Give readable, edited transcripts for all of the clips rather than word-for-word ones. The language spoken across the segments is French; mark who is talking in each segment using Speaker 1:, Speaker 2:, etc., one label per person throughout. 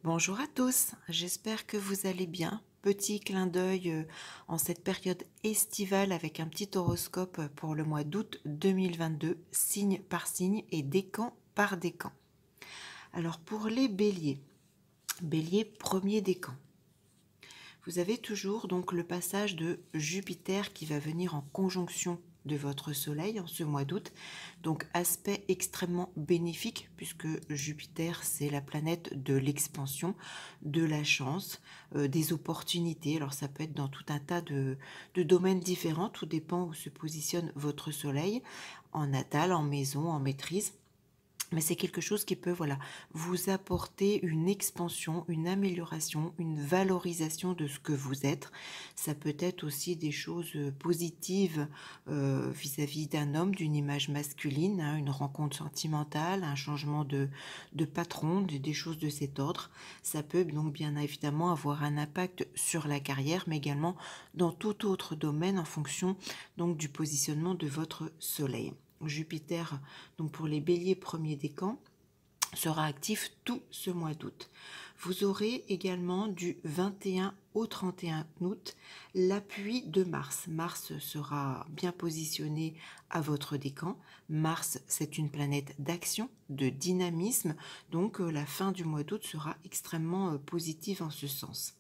Speaker 1: Bonjour à tous, j'espère que vous allez bien. Petit clin d'œil en cette période estivale avec un petit horoscope pour le mois d'août 2022, signe par signe et décan par décan. Alors pour les béliers, bélier premier décan. Vous avez toujours donc le passage de Jupiter qui va venir en conjonction de votre soleil en ce mois d'août. Donc aspect extrêmement bénéfique puisque Jupiter c'est la planète de l'expansion, de la chance, des opportunités. Alors ça peut être dans tout un tas de domaines différents, tout dépend où se positionne votre soleil, en natal, en maison, en maîtrise. Mais c'est quelque chose qui peut vous apporter une expansion, une amélioration, une valorisation de ce que vous êtes. Ça peut être aussi des choses positives vis-à-vis d'un homme, d'une image masculine, hein, une rencontre sentimentale, un changement de patron, des choses de cet ordre. Ça peut donc bien évidemment avoir un impact sur la carrière, mais également dans tout autre domaine en fonction donc du positionnement de votre soleil. Jupiter, donc pour les béliers premier décan, sera actif tout ce mois d'août. Vous aurez également du 21 au 31 août l'appui de Mars. Mars sera bien positionné à votre décan. Mars, c'est une planète d'action, de dynamisme, donc la fin du mois d'août sera extrêmement positive en ce sens.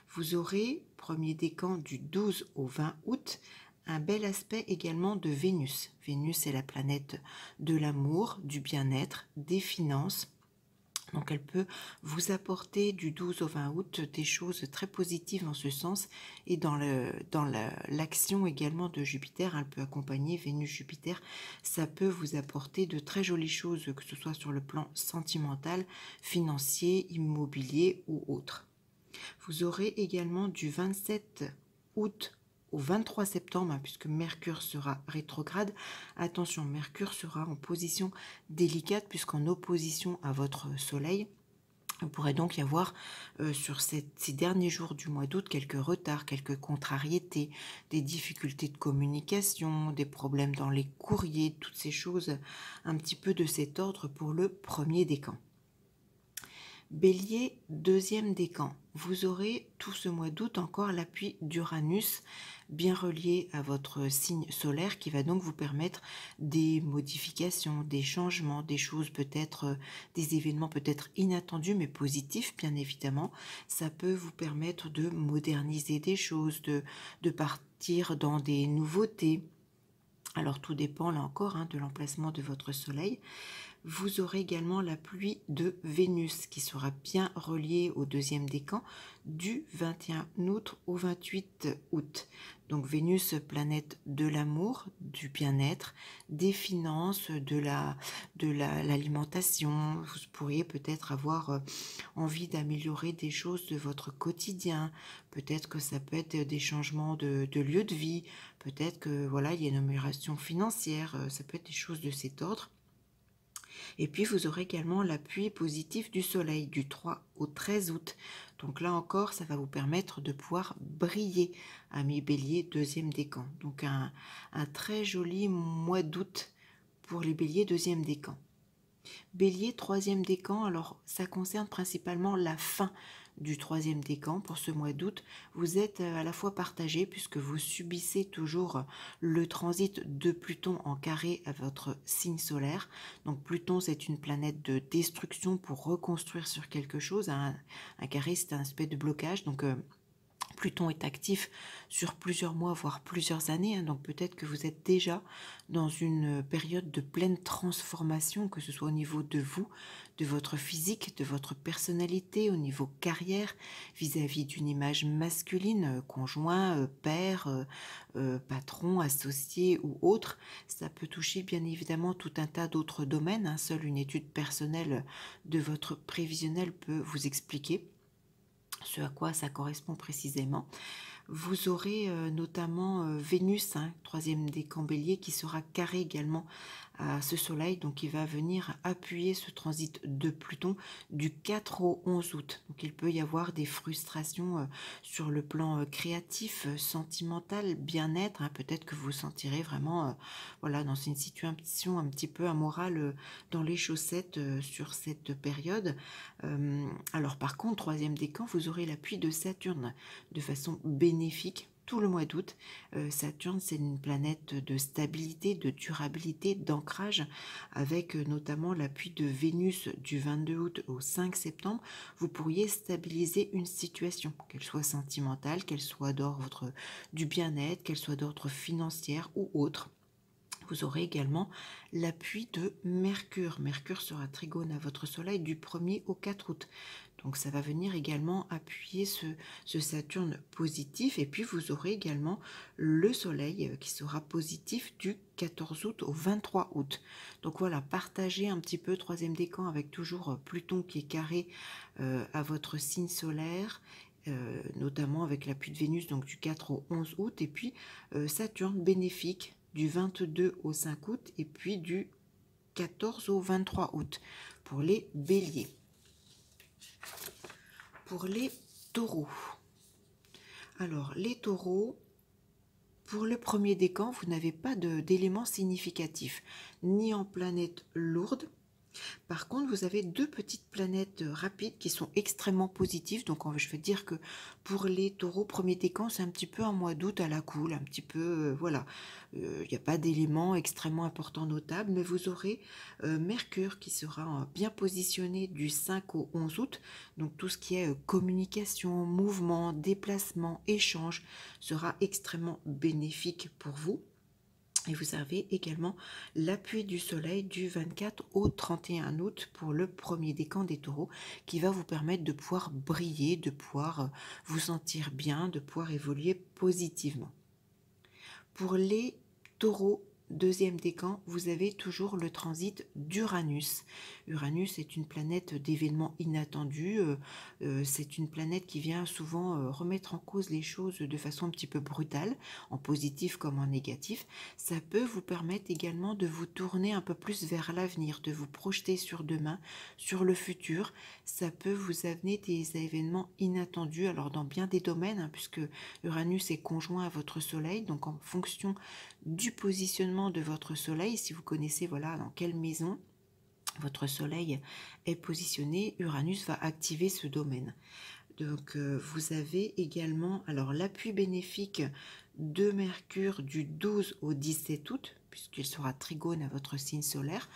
Speaker 1: Vous aurez, premier décan du 12 au 20 août, un bel aspect également de Vénus. Vénus est la planète de l'amour, du bien-être, des finances. Donc elle peut vous apporter du 12 au 20 août des choses très positives en ce sens. Et dans l'action également de Jupiter, elle peut accompagner Vénus-Jupiter. Ça peut vous apporter de très jolies choses, que ce soit sur le plan sentimental, financier, immobilier ou autre. Vous aurez également du 27 août au 23 septembre, hein, puisque Mercure sera rétrograde. Attention, Mercure sera en position délicate, puisqu'en opposition à votre Soleil. Il pourrait donc y avoir sur ces derniers jours du mois d'août quelques retards, quelques contrariétés, des difficultés de communication, des problèmes dans les courriers, toutes ces choses un petit peu de cet ordre pour le premier décan. Bélier, deuxième décan. Vous aurez tout ce mois d'août encore l'appui d'Uranus bien relié à votre signe solaire qui va donc vous permettre des modifications, des changements, des choses peut-être, des événements peut-être inattendus mais positifs bien évidemment. Ça peut vous permettre de moderniser des choses, de partir dans des nouveautés. Alors tout dépend là encore de l'emplacement de votre soleil. Vous aurez également la pluie de Vénus qui sera bien reliée au deuxième décan du 21 août au 28 août. Donc Vénus, planète de l'amour, du bien-être, des finances, l'alimentation. Vous pourriez peut-être avoir envie d'améliorer des choses de votre quotidien. Peut-être que ça peut être des changements de lieu de vie. Peut-être que voilà, il y a une amélioration financière. Ça peut être des choses de cet ordre. Et puis vous aurez également l'appui positif du soleil du 3 au 13 août. Donc là encore, ça va vous permettre de pouvoir briller, amis bélier, deuxième décan. Donc un très joli mois d'août pour les béliers, deuxième décan. Bélier, troisième décan, alors ça concerne principalement la fin du troisième décan pour ce mois d'août. Vous êtes à la fois partagé puisque vous subissez toujours le transit de Pluton en carré à votre signe solaire. Donc Pluton, c'est une planète de destruction pour reconstruire sur quelque chose. Un carré, c'est un aspect de blocage. Donc Pluton est actif sur plusieurs mois, voire plusieurs années, donc peut-être que vous êtes déjà dans une période de pleine transformation, que ce soit au niveau de vous, de votre physique, de votre personnalité, au niveau carrière, vis-à-vis d'une image masculine, conjoint, père, patron, associé ou autre. Ça peut toucher bien évidemment tout un tas d'autres domaines. Seule une étude personnelle de votre prévisionnel peut vous expliquer ce à quoi ça correspond précisément. Vous aurez notamment Vénus, troisième décan bélier, qui sera carré également à ce soleil, donc il va venir appuyer ce transit de Pluton du 4 au 11 août. Donc il peut y avoir des frustrations sur le plan créatif, sentimental, bien-être, hein. Peut-être que vous vous sentirez vraiment voilà, dans une situation un petit peu amorale dans les chaussettes sur cette période. Alors par contre, troisième décan, vous aurez l'appui de Saturne de façon bénéfique tout le mois d'août. Saturne, c'est une planète de stabilité, de durabilité, d'ancrage, avec notamment l'appui de Vénus du 22 août au 5 septembre. Vous pourriez stabiliser une situation, qu'elle soit sentimentale, qu'elle soit d'ordre du bien-être, qu'elle soit d'ordre financier ou autre. Vous aurez également l'appui de Mercure. Mercure sera trigone à votre soleil du 1er au 4 août. Donc ça va venir également appuyer ce Saturne positif. Et puis vous aurez également le soleil qui sera positif du 14 août au 23 août. Donc voilà, partagez un petit peu troisième décan avec toujours Pluton qui est carré à votre signe solaire. Notamment avec l'appui de Vénus donc du 4 au 11 août et puis Saturne bénéfique du 22 au 5 août et puis du 14 au 23 août pour les béliers. Pour les taureaux. Alors, les taureaux, pour le premier décan, vous n'avez pas d'éléments significatifs, ni en planète lourde. Par contre, vous avez deux petites planètes rapides qui sont extrêmement positives. Donc, je veux dire que pour les taureaux, premier décan, c'est un petit peu un mois d'août à la cool, un petit peu, voilà. Il n'y a pas d'éléments extrêmement importants notables, mais vous aurez Mercure qui sera bien positionné du 5 au 11 août. Donc, tout ce qui est communication, mouvement, déplacement, échange sera extrêmement bénéfique pour vous. Et vous avez également l'appui du soleil du 24 au 31 août pour le premier décan des taureaux qui va vous permettre de pouvoir briller, de pouvoir vous sentir bien, de pouvoir évoluer positivement. Pour les taureaux, deuxième décan, vous avez toujours le transit d'Uranus. Uranus est une planète d'événements inattendus. C'est une planète qui vient souvent remettre en cause les choses de façon un petit peu brutale, en positif comme en négatif. Ça peut vous permettre également de vous tourner un peu plus vers l'avenir, de vous projeter sur demain, sur le futur. Ça peut vous amener des événements inattendus, alors dans bien des domaines, hein, puisque Uranus est conjoint à votre soleil, donc en fonction du positionnement de votre soleil, si vous connaissez voilà dans quelle maison votre soleil est positionné, Uranus va activer ce domaine. Donc vous avez également alors l'appui bénéfique de Mercure du 12 au 17 août, puisqu'il sera trigone à votre signe solaire,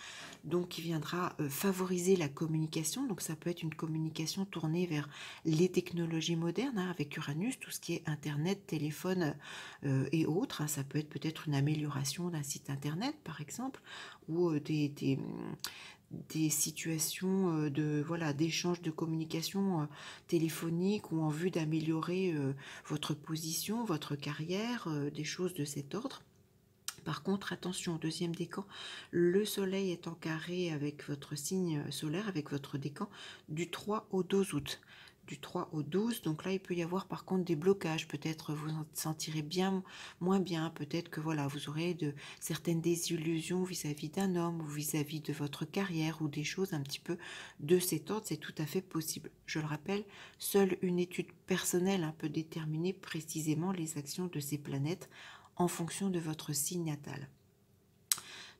Speaker 1: donc qui viendra favoriser la communication. Donc ça peut être une communication tournée vers les technologies modernes, hein, avec Uranus, tout ce qui est Internet, téléphone et autres. Hein. Ça peut être peut-être une amélioration d'un site Internet, par exemple, ou des situations d'échange de communication téléphonique ou en vue d'améliorer votre position, votre carrière, des choses de cet ordre. Par contre, attention, deuxième décan, le soleil est en carré avec votre signe solaire, avec votre décan, du 3 au 12 août. Du 3 au 12, donc là il peut y avoir par contre des blocages, peut-être vous en sentirez moins bien, peut-être que voilà, vous aurez certaines désillusions vis-à-vis d'un homme ou vis-à-vis de votre carrière ou des choses un petit peu de cet ordre, c'est tout à fait possible. Je le rappelle, seule une étude personnelle peut déterminer précisément les actions de ces planètes en fonction de votre signe natal.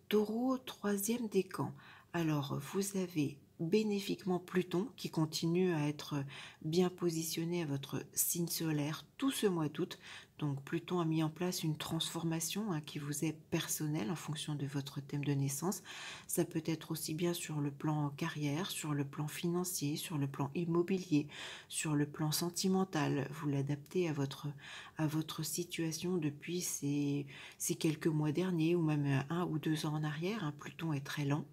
Speaker 1: Taureau, troisième décan. Alors, vous avez bénéfiquement Pluton qui continue à être bien positionné à votre signe solaire tout ce mois d'août. Donc Pluton a mis en place une transformation qui vous est personnelle en fonction de votre thème de naissance. Ça peut être aussi bien sur le plan carrière, sur le plan financier, sur le plan immobilier, sur le plan sentimental. Vous l'adaptez à votre situation depuis ces quelques mois derniers ou même 1 ou 2 ans en arrière. Pluton est très lent.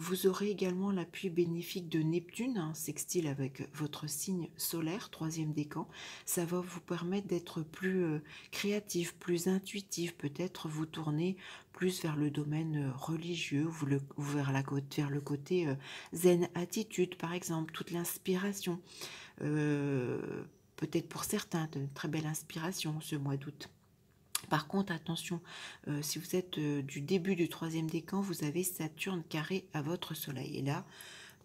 Speaker 1: Vous aurez également l'appui bénéfique de Neptune, sextile avec votre signe solaire, troisième décan. Ça va vous permettre d'être plus créatif, plus intuitif, peut-être vous tourner plus vers le domaine religieux, ou vers le côté zen attitude, par exemple, toute l'inspiration. Peut-être pour certains, de très belle inspiration ce mois d'août. Par contre, attention, si vous êtes du début du troisième décan, vous avez Saturne carré à votre soleil. Et là,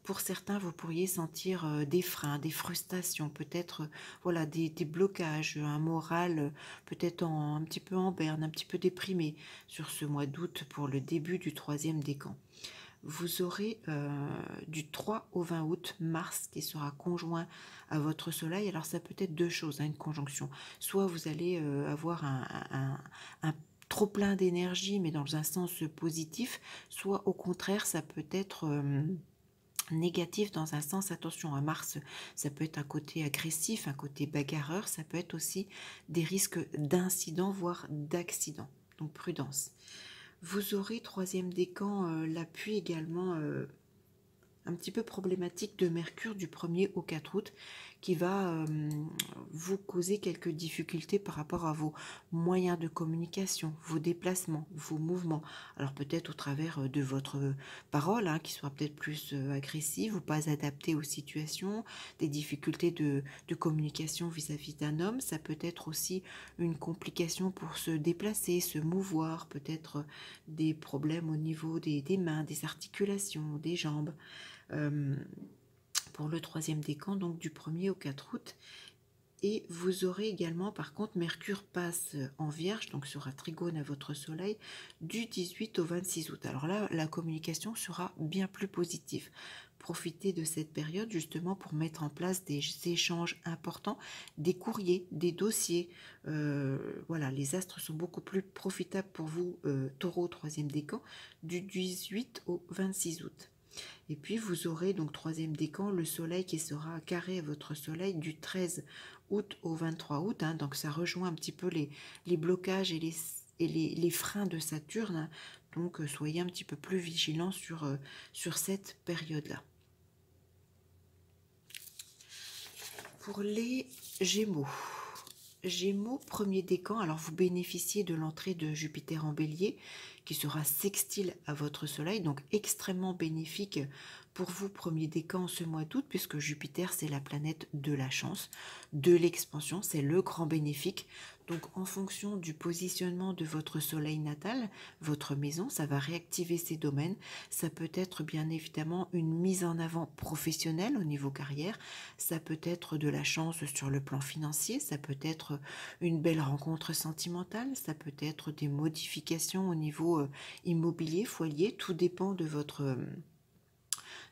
Speaker 1: pour certains, vous pourriez sentir des freins, des frustrations, peut-être voilà, des blocages, un moral peut-être un petit peu en berne, un petit peu déprimé sur ce mois d'août pour le début du troisième décan. Vous aurez du 3 au 20 août Mars qui sera conjoint à votre soleil. Alors ça peut être deux choses, hein, une conjonction. Soit vous allez avoir un trop plein d'énergie mais dans un sens positif, soit au contraire ça peut être négatif dans un sens. Attention, à Mars, ça peut être un côté agressif, un côté bagarreur, ça peut être aussi des risques d'incidents, voire d'accidents. Donc prudence. Vous aurez, troisième décan, l'appui également un petit peu problématique de Mercure du 1er au 4 août qui va vous causer quelques difficultés par rapport à vos moyens de communication, vos déplacements, vos mouvements. Alors peut-être au travers de votre parole, hein, qui soit peut-être plus agressive ou pas adaptée aux situations, des difficultés de communication vis-à-vis d'un homme. Ça peut être aussi une complication pour se déplacer, se mouvoir, peut-être des problèmes au niveau des mains, des articulations, des jambes. Pour le troisième décan, donc du 1er au 4 août. Et vous aurez également, par contre, Mercure passe en Vierge, donc sera trigone à votre soleil, du 18 au 26 août. Alors là, la communication sera bien plus positive. Profitez de cette période justement pour mettre en place des échanges importants, des courriers, des dossiers. Voilà, les astres sont beaucoup plus profitables pour vous, Taureau, troisième décan, du 18 au 26 août. Et puis vous aurez donc troisième décan, le soleil qui sera carré à votre soleil du 13 août au 23 août. Hein, donc ça rejoint un petit peu les blocages et les freins de Saturne. Hein, donc soyez un petit peu plus vigilants sur cette période-là. Pour les Gémeaux. Gémeaux, premier décan, alors vous bénéficiez de l'entrée de Jupiter en Bélier qui sera sextile à votre soleil, donc extrêmement bénéfique pour vous, premier décan, ce mois d'août, puisque Jupiter, c'est la planète de la chance, de l'expansion, c'est le grand bénéfique. Donc en fonction du positionnement de votre soleil natal, votre maison, ça va réactiver ces domaines. Ça peut être bien évidemment une mise en avant professionnelle au niveau carrière, ça peut être de la chance sur le plan financier, ça peut être une belle rencontre sentimentale, ça peut être des modifications au niveau immobilier, foyer, tout dépend de votre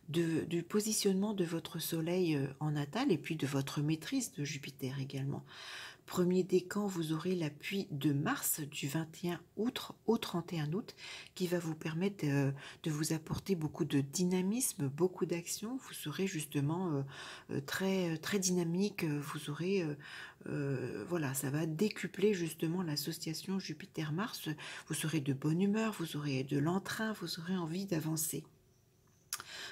Speaker 1: du positionnement de votre soleil en natal et puis de votre maîtrise de Jupiter également. Premier décan, vous aurez l'appui de Mars du 21 août au 31 août qui va vous permettre de vous apporter beaucoup de dynamisme, beaucoup d'action. Vous serez justement très, très dynamique. Vous aurez, voilà, ça va décupler justement l'association Jupiter-Mars. Vous serez de bonne humeur, vous aurez de l'entrain, vous aurez envie d'avancer.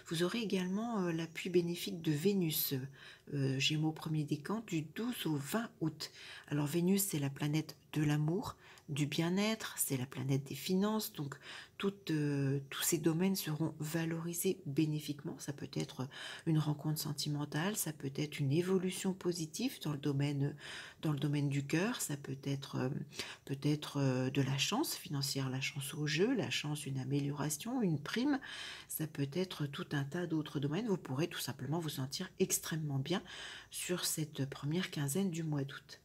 Speaker 1: Vous aurez également l'appui bénéfique de Vénus, Gémeaux premier décan, du 12 au 20 août. Alors Vénus, c'est la planète de l'amour, du bien-être, c'est la planète des finances, donc tous ces domaines seront valorisés bénéfiquement. Ça peut être une rencontre sentimentale, ça peut être une évolution positive dans le domaine du cœur, ça peut être de la chance financière, la chance au jeu, la chance d'une amélioration, une prime, ça peut être tout un tas d'autres domaines. Vous pourrez tout simplement vous sentir extrêmement bien sur cette première quinzaine du mois d'août.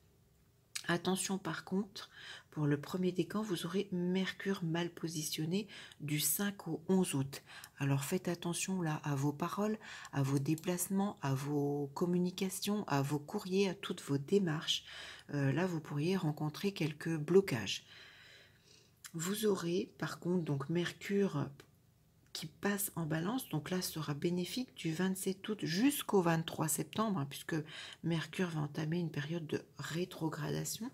Speaker 1: Attention par contre, pour le premier décan, vous aurez Mercure mal positionné du 5 au 11 août. Alors faites attention là à vos paroles, à vos déplacements, à vos communications, à vos courriers, à toutes vos démarches. Là, vous pourriez rencontrer quelques blocages. Vous aurez par contre donc Mercure qui passe en balance, donc là sera bénéfique du 27 août jusqu'au 23 septembre, hein, puisque Mercure va entamer une période de rétrogradation.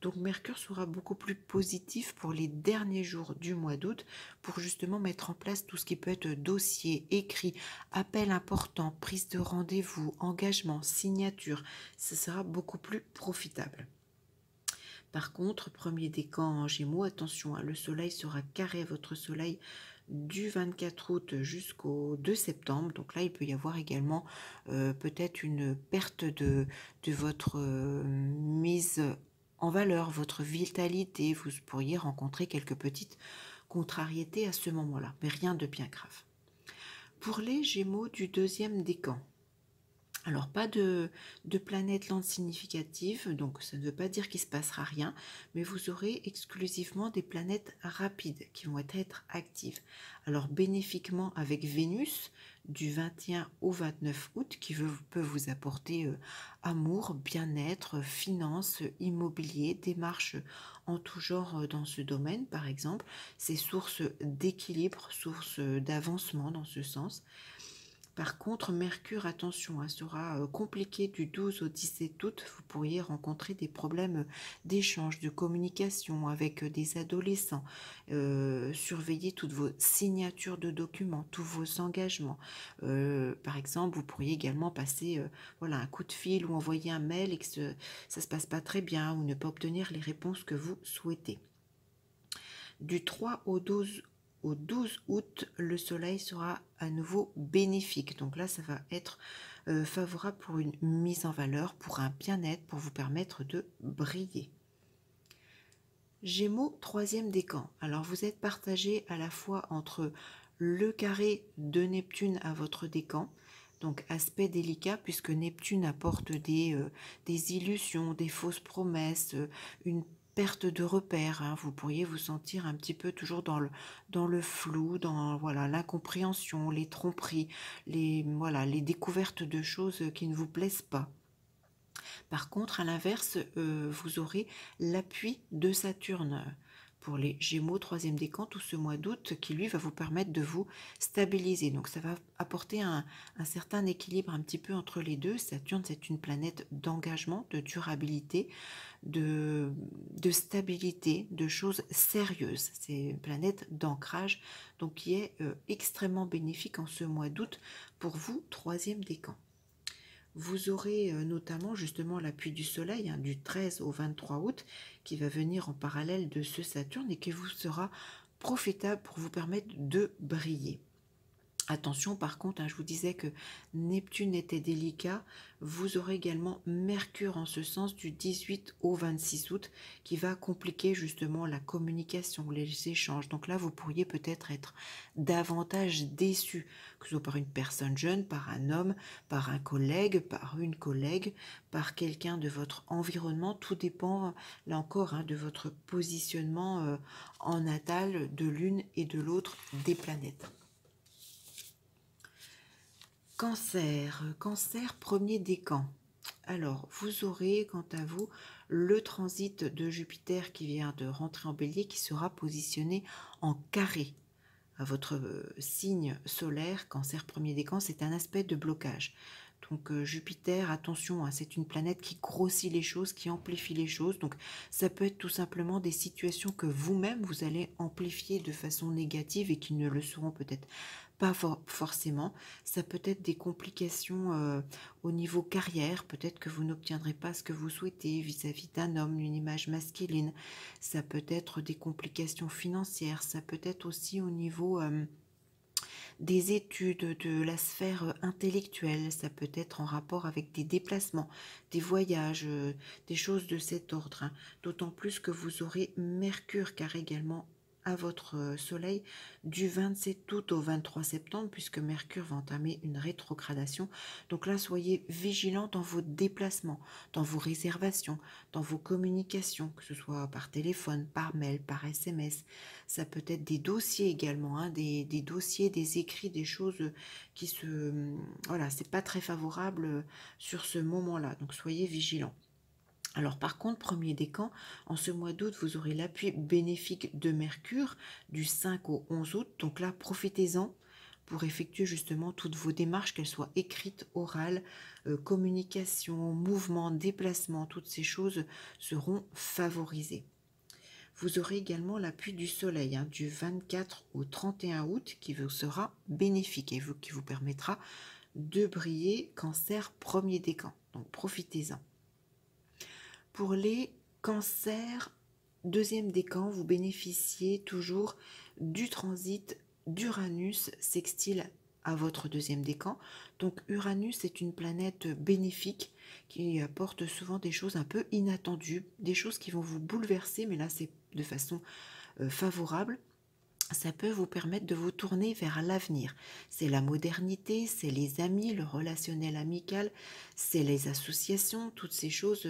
Speaker 1: Donc Mercure sera beaucoup plus positif pour les derniers jours du mois d'août pour justement mettre en place tout ce qui peut être dossier, écrit, appel important, prise de rendez-vous, engagement, signature. Ce sera beaucoup plus profitable. Par contre, premier décan en Gémeaux, attention, hein, le soleil sera carré à votre soleil du 24 août jusqu'au 2 septembre. Donc là, il peut y avoir également peut-être une perte de votre mise en valeur, votre vitalité. Vous pourriez rencontrer quelques petites contrariétés à ce moment-là, mais rien de bien grave. Pour les Gémeaux du deuxième décan, alors pas de planète lente significative, donc ça ne veut pas dire qu'il ne se passera rien, mais vous aurez exclusivement des planètes rapides qui vont être actives. Alors bénéfiquement avec Vénus du 21 au 29 août qui peut vous apporter amour, bien-être, finances, immobilier, démarches en tout genre dans ce domaine par exemple. C'est source d'équilibre, source d'avancement dans ce sens. Par contre, Mercure, attention, sera compliqué du 12 au 17 août. Vous pourriez rencontrer des problèmes d'échange, de communication avec des adolescents. Surveillez toutes vos signatures de documents, tous vos engagements. Par exemple, vous pourriez également passer voilà, un coup de fil ou envoyer un mail et que ça ne se passe pas très bien ou ne pas obtenir les réponses que vous souhaitez. Du 3 au 12 août, le soleil sera à nouveau bénéfique. Donc là, ça va être favorable pour une mise en valeur, pour un bien-être, pour vous permettre de briller. Gémeaux, troisième décan. Alors vous êtes partagé à la fois entre le carré de Neptune à votre décan, donc aspect délicat puisque Neptune apporte des illusions, des fausses promesses, une perte de repères. Vous pourriez vous sentir un petit peu toujours dans le flou, dans voilà, l'incompréhension, les tromperies, les découvertes de choses qui ne vous plaisent pas. Par contre, à l'inverse, vous aurez l'appui de Saturne pour les Gémeaux, troisième décan, tout ce mois d'août, qui lui va vous permettre de vous stabiliser. Donc ça va apporter un certain équilibre un petit peu entre les deux. Saturne, c'est une planète d'engagement, de durabilité, de stabilité, de choses sérieuses. C'est une planète d'ancrage, donc qui est extrêmement bénéfique en ce mois d'août pour vous, troisième décan. Vous aurez notamment justement l'appui du soleil du 13 au 23 août qui va venir en parallèle de ce Saturne et qui vous sera profitable pour vous permettre de briller. Attention par contre, je vous disais que Neptune était délicat, vous aurez également Mercure en ce sens du 18 au 26 août qui va compliquer justement la communication, les échanges. Donc là, vous pourriez peut-être être davantage déçu, que ce soit par une personne jeune, par un homme, par un collègue, par une collègue, par quelqu'un de votre environnement. Tout dépend, là encore, de votre positionnement en natal de l'une et de l'autre des planètes. Cancer, cancer premier décan. Alors, vous aurez, quant à vous, le transit de Jupiter qui vient de rentrer en bélier, qui sera positionné en carré à votre signe solaire. Cancer premier décan, c'est un aspect de blocage. Donc Jupiter, attention, c'est une planète qui grossit les choses, qui amplifie les choses. Donc ça peut être tout simplement des situations que vous-même, vous allez amplifier de façon négative et qui ne le seront peut-être pas forcément. Ça peut être des complications au niveau carrière. Peut-être que vous n'obtiendrez pas ce que vous souhaitez vis-à-vis d'un homme, une image masculine. Ça peut être des complications financières. Ça peut être aussi au niveau des études, de la sphère intellectuelle. Ça peut être en rapport avec des déplacements, des voyages, des choses de cet ordre. D'autant plus que vous aurez Mercure car également à votre soleil du 27 août au 23 septembre puisque Mercure va entamer une rétrogradation. Donc là, soyez vigilants dans vos déplacements, dans vos réservations, dans vos communications, que ce soit par téléphone, par mail, par SMS. Ça peut être des dossiers également, des dossiers, des écrits, des choses qui se... Voilà, c'est pas très favorable sur ce moment-là, donc soyez vigilants. Alors par contre, premier décan, en ce mois d'août, vous aurez l'appui bénéfique de Mercure du 5 au 11 août. Donc là, profitez-en pour effectuer justement toutes vos démarches, qu'elles soient écrites, orales, communication, mouvement, déplacement, toutes ces choses seront favorisées. Vous aurez également l'appui du soleil du 24 au 31 août qui vous sera bénéfique et qui vous permettra de briller cancer premier décan. Donc profitez-en. Pour les cancers, deuxième décan, vous bénéficiez toujours du transit d'Uranus sextile à votre deuxième décan. Donc Uranus est une planète bénéfique qui apporte souvent des choses un peu inattendues, des choses qui vont vous bouleverser, mais là c'est de façon favorable. Ça peut vous permettre de vous tourner vers l'avenir. C'est la modernité, c'est les amis, le relationnel amical, c'est les associations, toutes ces choses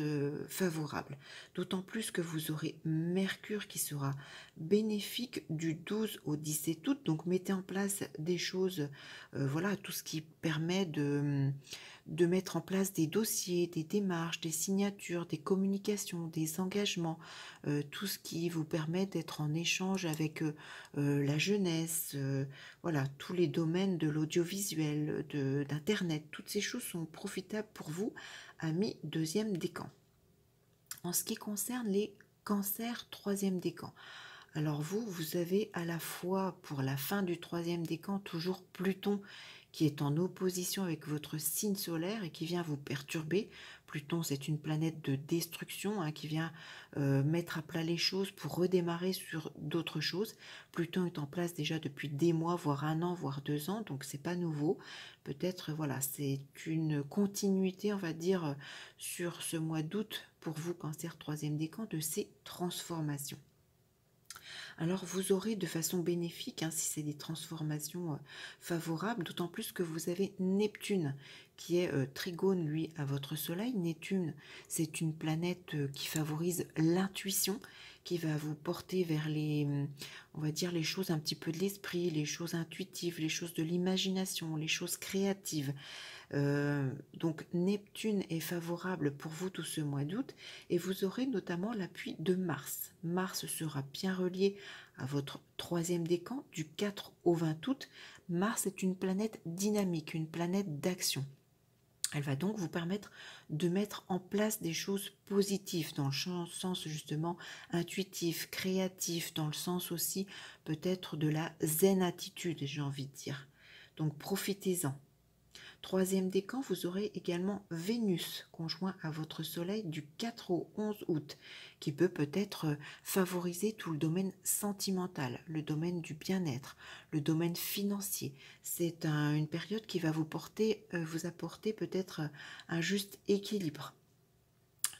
Speaker 1: favorables. D'autant plus que vous aurez Mercure qui sera bénéfique du 12 au 17 août. Donc mettez en place des choses, voilà, tout ce qui permet de mettre en place des dossiers, des démarches, des signatures, des communications, des engagements, tout ce qui vous permet d'être en échange avec la jeunesse, voilà, tous les domaines de l'audiovisuel, d'Internet, toutes ces choses sont profitables pour vous à mi-deuxième décan. En ce qui concerne les cancers troisième décan, alors vous avez à la fois pour la fin du troisième décan toujours Pluton qui est en opposition avec votre signe solaire et qui vient vous perturber. Pluton, c'est une planète de destruction qui vient mettre à plat les choses pour redémarrer sur d'autres choses. Pluton est en place déjà depuis des mois, voire un an, voire 2 ans, donc c'est pas nouveau. Peut-être, voilà, c'est une continuité, on va dire, sur ce mois d'août pour vous, Cancer troisième décan, de ces transformations. Alors vous aurez de façon bénéfique, si c'est des transformations favorables, d'autant plus que vous avez Neptune qui est trigone lui à votre soleil. Neptune, c'est une planète qui favorise l'intuition, qui va vous porter vers on va dire les choses un petit peu de l'esprit, les choses intuitives, les choses de l'imagination, les choses créatives. Donc Neptune est favorable pour vous tout ce mois d'août et vous aurez notamment l'appui de Mars. Mars sera bien relié à votre troisième décan du 4 au 20 août. Mars est une planète dynamique, une planète d'action. Elle va donc vous permettre de mettre en place des choses positives dans le sens justement intuitif, créatif, dans le sens aussi peut-être de la zen attitude, j'ai envie de dire. Donc profitez-en. Troisième décan, vous aurez également Vénus conjoint à votre soleil du 4 au 11 août, qui peut peut-être favoriser tout le domaine sentimental, le domaine du bien-être, le domaine financier. C'est une période qui va vous apporter peut-être un juste équilibre.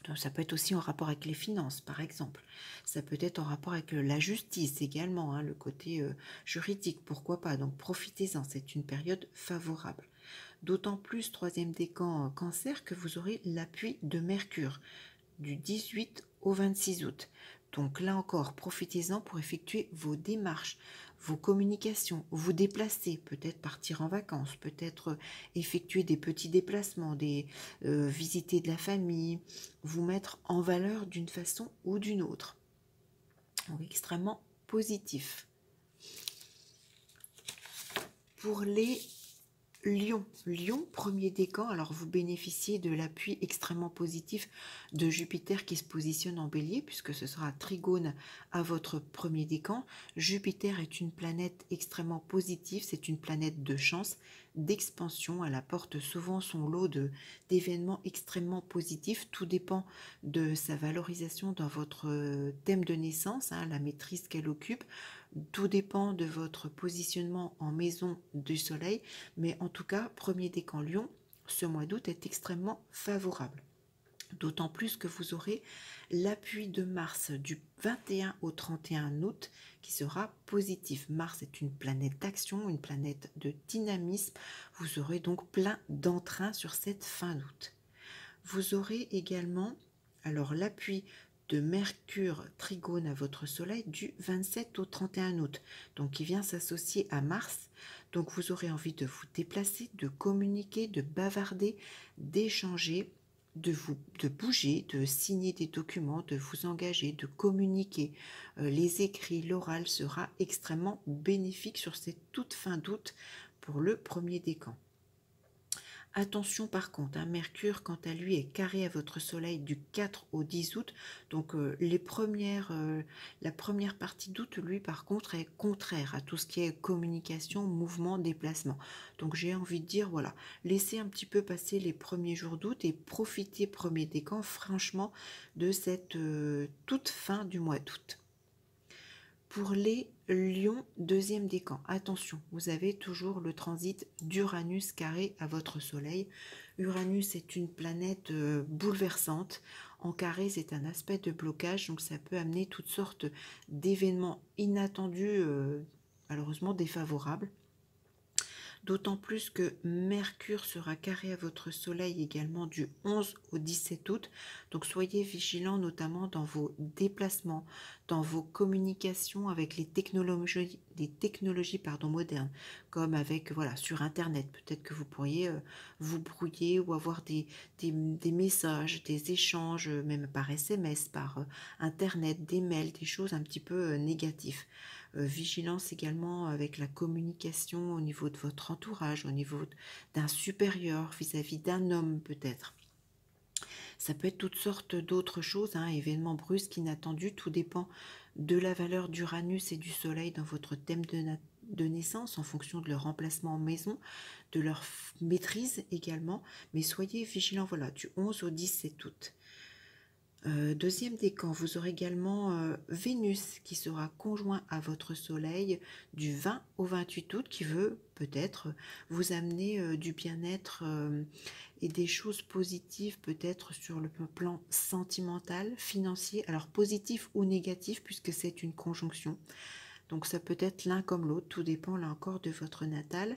Speaker 1: Donc, ça peut être aussi en rapport avec les finances, par exemple. Ça peut être en rapport avec la justice également, le côté juridique, pourquoi pas. Donc profitez-en, c'est une période favorable. D'autant plus, troisième décan cancer, que vous aurez l'appui de Mercure du 18 au 26 août. Donc là encore, profitez-en pour effectuer vos démarches, vos communications, vous déplacer, peut-être partir en vacances, peut-être effectuer des petits déplacements, visiter de la famille, vous mettre en valeur d'une façon ou d'une autre. Donc extrêmement positif. Pour les Lion, premier décan, alors vous bénéficiez de l'appui extrêmement positif de Jupiter qui se positionne en bélier puisque ce sera trigone à votre premier décan. Jupiter est une planète extrêmement positive, c'est une planète de chance, d'expansion, elle apporte souvent son lot d'événements extrêmement positifs, tout dépend de sa valorisation dans votre thème de naissance, la maîtrise qu'elle occupe. Tout dépend de votre positionnement en maison du soleil, mais en tout cas, premier décan Lion, ce mois d'août est extrêmement favorable. D'autant plus que vous aurez l'appui de Mars du 21 au 31 août qui sera positif. Mars est une planète d'action, une planète de dynamisme. Vous aurez donc plein d'entrain sur cette fin d'août. Vous aurez également l'appui de Mercure trigone à votre soleil du 27 au 31 août, donc qui vient s'associer à Mars. Donc vous aurez envie de vous déplacer, de communiquer, de bavarder, d'échanger, de bouger, de signer des documents, de vous engager, de communiquer. Les écrits, l'oral sera extrêmement bénéfique sur cette toute fin d'août pour le premier décan. Attention par contre, Mercure quant à lui est carré à votre soleil du 4 au 10 août, donc la première partie d'août, lui par contre est contraire à tout ce qui est communication, mouvement, déplacement. Donc j'ai envie de dire, voilà, laissez un petit peu passer les premiers jours d'août et profitez premier décan franchement de cette toute fin du mois d'août. Pour les lions, deuxième décan, attention, vous avez toujours le transit d'Uranus carré à votre soleil. Uranus est une planète bouleversante. En carré, c'est un aspect de blocage, donc ça peut amener toutes sortes d'événements inattendus, malheureusement défavorables. D'autant plus que Mercure sera carré à votre soleil également du 11 au 17 août. Donc soyez vigilants notamment dans vos déplacements, dans vos communications avec les technologies modernes, comme avec sur Internet. Peut-être que vous pourriez vous brouiller ou avoir des messages, des échanges, même par SMS, par Internet, des mails, des choses un petit peu négatives. Vigilance également avec la communication au niveau de votre entourage, au niveau d'un supérieur, vis-à-vis d'un homme peut-être. Ça peut être toutes sortes d'autres choses, événements brusques, inattendus, tout dépend de la valeur d'Uranus et du Soleil dans votre thème de naissance, en fonction de leur emplacement en maison, de leur maîtrise également, mais soyez vigilants, du 11 au 17 août. Deuxième décan, vous aurez également Vénus qui sera conjoint à votre soleil du 20 au 28 août, qui veut peut-être vous amener du bien-être et des choses positives peut-être sur le plan sentimental, financier, alors positif ou négatif puisque c'est une conjonction. Donc ça peut être l'un comme l'autre, tout dépend là encore de votre natal,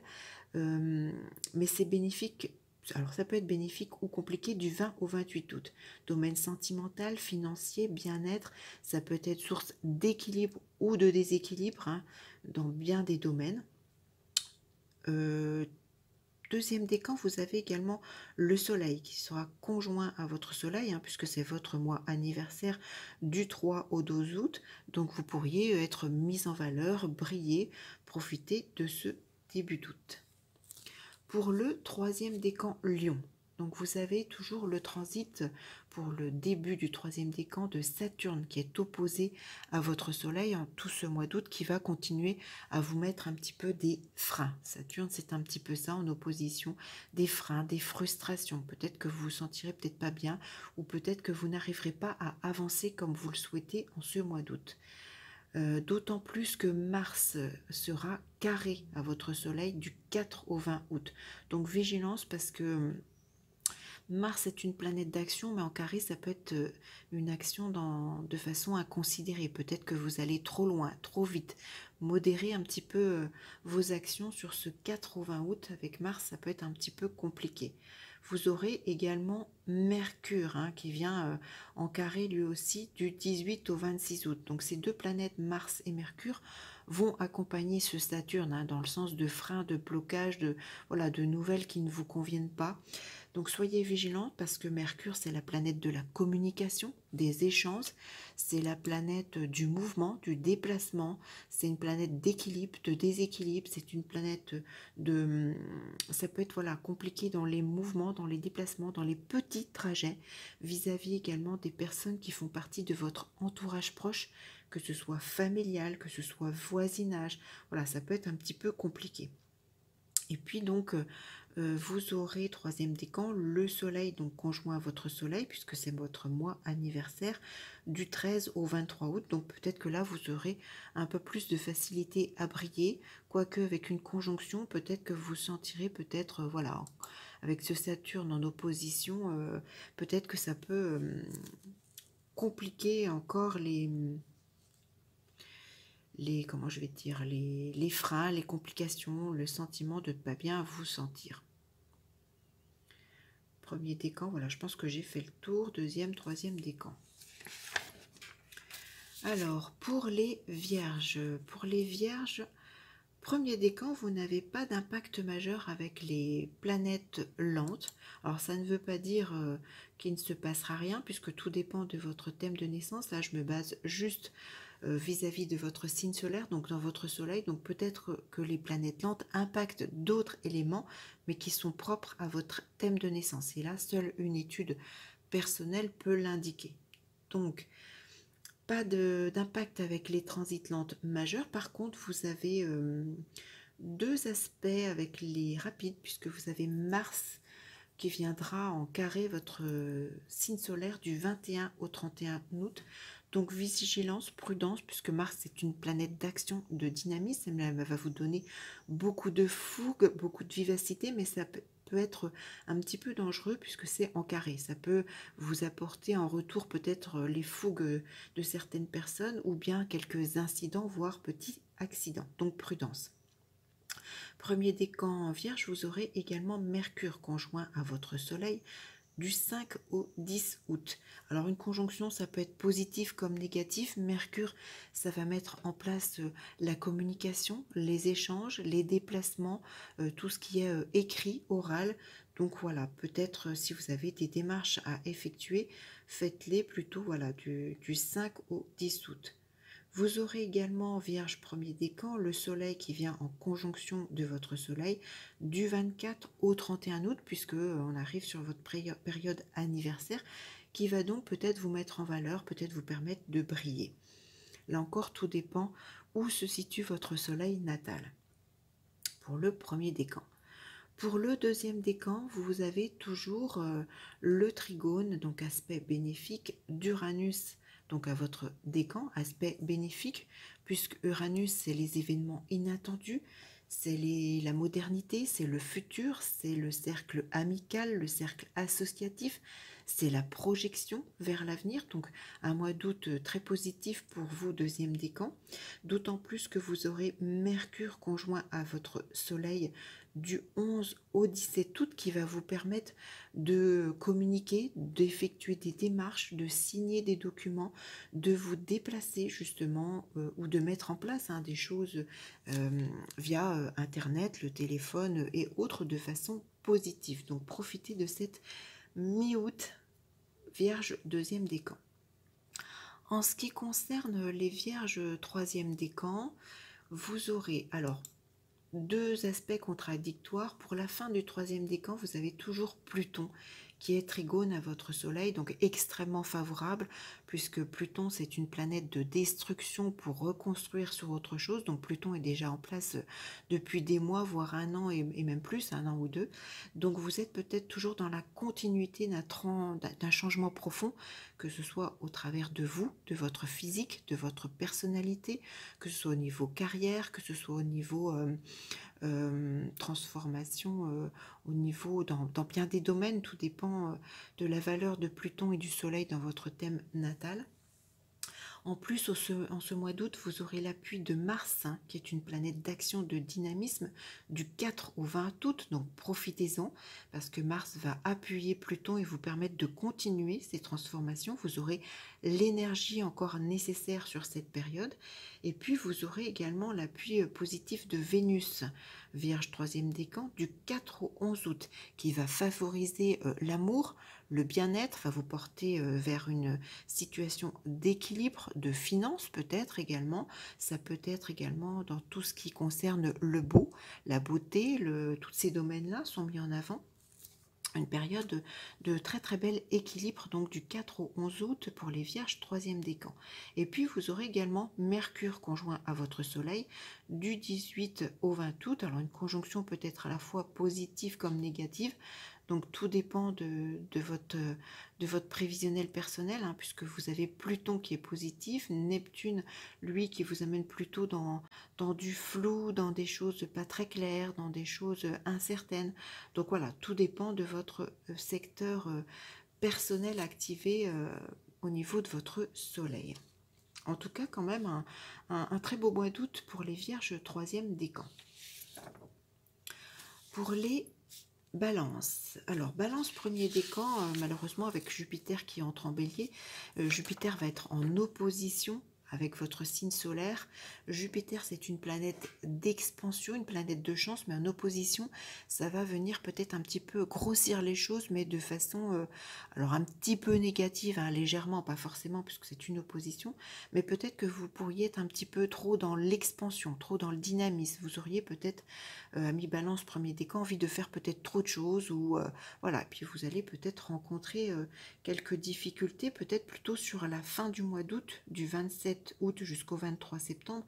Speaker 1: mais c'est bénéfique. Alors ça peut être bénéfique ou compliqué du 20 au 28 août. Domaine sentimental, financier, bien-être, ça peut être source d'équilibre ou de déséquilibre dans bien des domaines. Deuxième décan, vous avez également le soleil qui sera conjoint à votre soleil, puisque c'est votre mois anniversaire du 3 au 12 août. Donc vous pourriez être mis en valeur, briller, profiter de ce début d'août. Pour le troisième décan Lion, donc vous avez toujours le transit pour le début du troisième décan de Saturne qui est opposé à votre soleil en tout ce mois d'août, qui va continuer à vous mettre un petit peu des freins. Saturne, c'est un petit peu ça en opposition, des freins, des frustrations. Peut-être que vous vous sentirez peut-être pas bien, ou peut-être que vous n'arriverez pas à avancer comme vous le souhaitez en ce mois d'août. D'autant plus que Mars sera carré à votre soleil du 4 au 20 août. Donc vigilance, parce que Mars est une planète d'action, mais en carré, ça peut être une action de façon inconsidérée. Peut-être que vous allez trop loin, trop vite. Modérez un petit peu vos actions sur ce 4 au 20 août. Avec Mars, ça peut être un petit peu compliqué. Vous aurez également Mercure qui vient en carré lui aussi du 18 au 26 août. Donc ces deux planètes, Mars et Mercure, vont accompagner ce Saturne dans le sens de frein, de blocage, de nouvelles qui ne vous conviennent pas. Donc soyez vigilants, parce que Mercure, c'est la planète de la communication, des échanges, c'est la planète du mouvement, du déplacement, c'est une planète d'équilibre, de déséquilibre, c'est une planète de... Ça peut être compliqué dans les mouvements, dans les déplacements, dans les petits trajets, vis-à-vis également des personnes qui font partie de votre entourage proche, que ce soit familial, que ce soit voisinage. Ça peut être un petit peu compliqué. Et puis donc, vous aurez, troisième décan, le soleil, donc conjoint à votre soleil, puisque c'est votre mois anniversaire, du 13 au 23 août. Donc peut-être que là, vous aurez un peu plus de facilité à briller, quoique avec une conjonction, peut-être que vous sentirez peut-être, avec ce Saturne en opposition, peut-être que ça peut compliquer encore comment je vais dire, les freins, les complications, le sentiment de ne pas bien vous sentir. Premier décan, je pense que j'ai fait le tour. Deuxième, troisième décan. Alors, pour les vierges, premier décan, vous n'avez pas d'impact majeur avec les planètes lentes. Alors, ça ne veut pas dire qu'il ne se passera rien, puisque tout dépend de votre thème de naissance. Là, je me base juste vis-à-vis de votre signe solaire, donc dans votre soleil. Donc peut-être que les planètes lentes impactent d'autres éléments, mais qui sont propres à votre thème de naissance. Et là, seule une étude personnelle peut l'indiquer. Donc, pas d'impact avec les transits lentes majeurs. Par contre, vous avez deux aspects avec les rapides, puisque vous avez Mars qui viendra en carré votre signe solaire du 21 au 31 août. Donc vigilance, prudence, puisque Mars est une planète d'action, de dynamisme, elle va vous donner beaucoup de fougue, beaucoup de vivacité, mais ça peut être un petit peu dangereux puisque c'est en carré. Ça peut vous apporter en retour peut-être les fougues de certaines personnes ou bien quelques incidents, voire petits accidents. Donc prudence. Premier décan Vierge, vous aurez également Mercure conjoint à votre Soleil du 5 au 10 août. Alors une conjonction, ça peut être positif comme négatif. Mercure, ça va mettre en place la communication, les échanges, les déplacements, tout ce qui est écrit, oral. Donc voilà, peut-être si vous avez des démarches à effectuer, faites-les plutôt voilà, du 5 au 10 août. Vous aurez également, Vierge premier décan, le Soleil qui vient en conjonction de votre Soleil du 24 au 31 août, puisque on arrive sur votre période anniversaire, qui va donc peut-être vous mettre en valeur, peut-être vous permettre de briller. Là encore, tout dépend où se situe votre Soleil natal. Pour le premier décan. Pour le deuxième décan, vous avez toujours le trigone, donc aspect bénéfique d'Uranus, donc à votre décan, aspect bénéfique, puisque Uranus, c'est les événements inattendus, c'est la modernité, c'est le futur, c'est le cercle amical, le cercle associatif, c'est la projection vers l'avenir, donc un mois d'août très positif pour vous, deuxième décan, d'autant plus que vous aurez Mercure conjoint à votre Soleil du 11 au 17 août qui va vous permettre de communiquer, d'effectuer des démarches, de signer des documents, de vous déplacer justement ou de mettre en place des choses via Internet, le téléphone et autres de façon positive. Donc profitez de cette mi-août, Vierge deuxième décan. En ce qui concerne les Vierges troisième décan, vous aurez alors deux aspects contradictoires. Pour la fin du troisième décan, vous avez toujours Pluton qui est trigone à votre Soleil, donc extrêmement favorable, puisque Pluton, c'est une planète de destruction pour reconstruire sur autre chose. Donc Pluton est déjà en place depuis des mois, voire un an et même plus, un an ou deux. Donc vous êtes peut-être toujours dans la continuité d'un changement profond, que ce soit au travers de vous, de votre physique, de votre personnalité, que ce soit au niveau carrière, que ce soit au niveau transformation au niveau dans bien des domaines, tout dépend de la valeur de Pluton et du Soleil dans votre thème natal. En plus, en ce mois d'août, vous aurez l'appui de Mars, qui est une planète d'action, de dynamisme, du 4 au 20 août. Donc profitez-en, parce que Mars va appuyer Pluton et vous permettre de continuer ces transformations. Vous aurez l'énergie encore nécessaire sur cette période. Et puis, vous aurez également l'appui positif de Vénus, Vierge troisième décan, du 4 au 11 août, qui va favoriser l'amour, le bien-être, va vous porter vers une situation d'équilibre, de finances peut-être également. Ça peut être également dans tout ce qui concerne le beau, la beauté, tous ces domaines-là sont mis en avant. Une période de très très bel équilibre, donc du 4 au 11 août pour les Vierges troisième décan. Et puis vous aurez également Mercure conjoint à votre Soleil du 18 au 20 août. Alors une conjonction peut être à la fois positive comme négative. Donc tout dépend de votre prévisionnel personnel, puisque vous avez Pluton qui est positif, Neptune, lui, qui vous amène plutôt dans du flou, dans des choses pas très claires, dans des choses incertaines. Donc voilà, tout dépend de votre secteur personnel activé au niveau de votre Soleil. En tout cas, quand même, un très beau mois d'août pour les Vierges troisième décan. Pour les Balance. Alors, Balance premier décan, malheureusement avec Jupiter qui entre en bélier, Jupiter va être en opposition avec votre signe solaire. Jupiter, c'est une planète d'expansion, une planète de chance, mais en opposition, ça va venir peut-être un petit peu grossir les choses, mais de façon, alors un petit peu négative, légèrement, pas forcément, puisque c'est une opposition, mais peut-être que vous pourriez être un petit peu trop dans l'expansion, trop dans le dynamisme. Vous auriez peut-être, ami Balance premier décan, envie de faire peut-être trop de choses, ou voilà, et puis vous allez peut-être rencontrer quelques difficultés, peut-être plutôt sur la fin du mois d'août, du 27 août jusqu'au 23 septembre.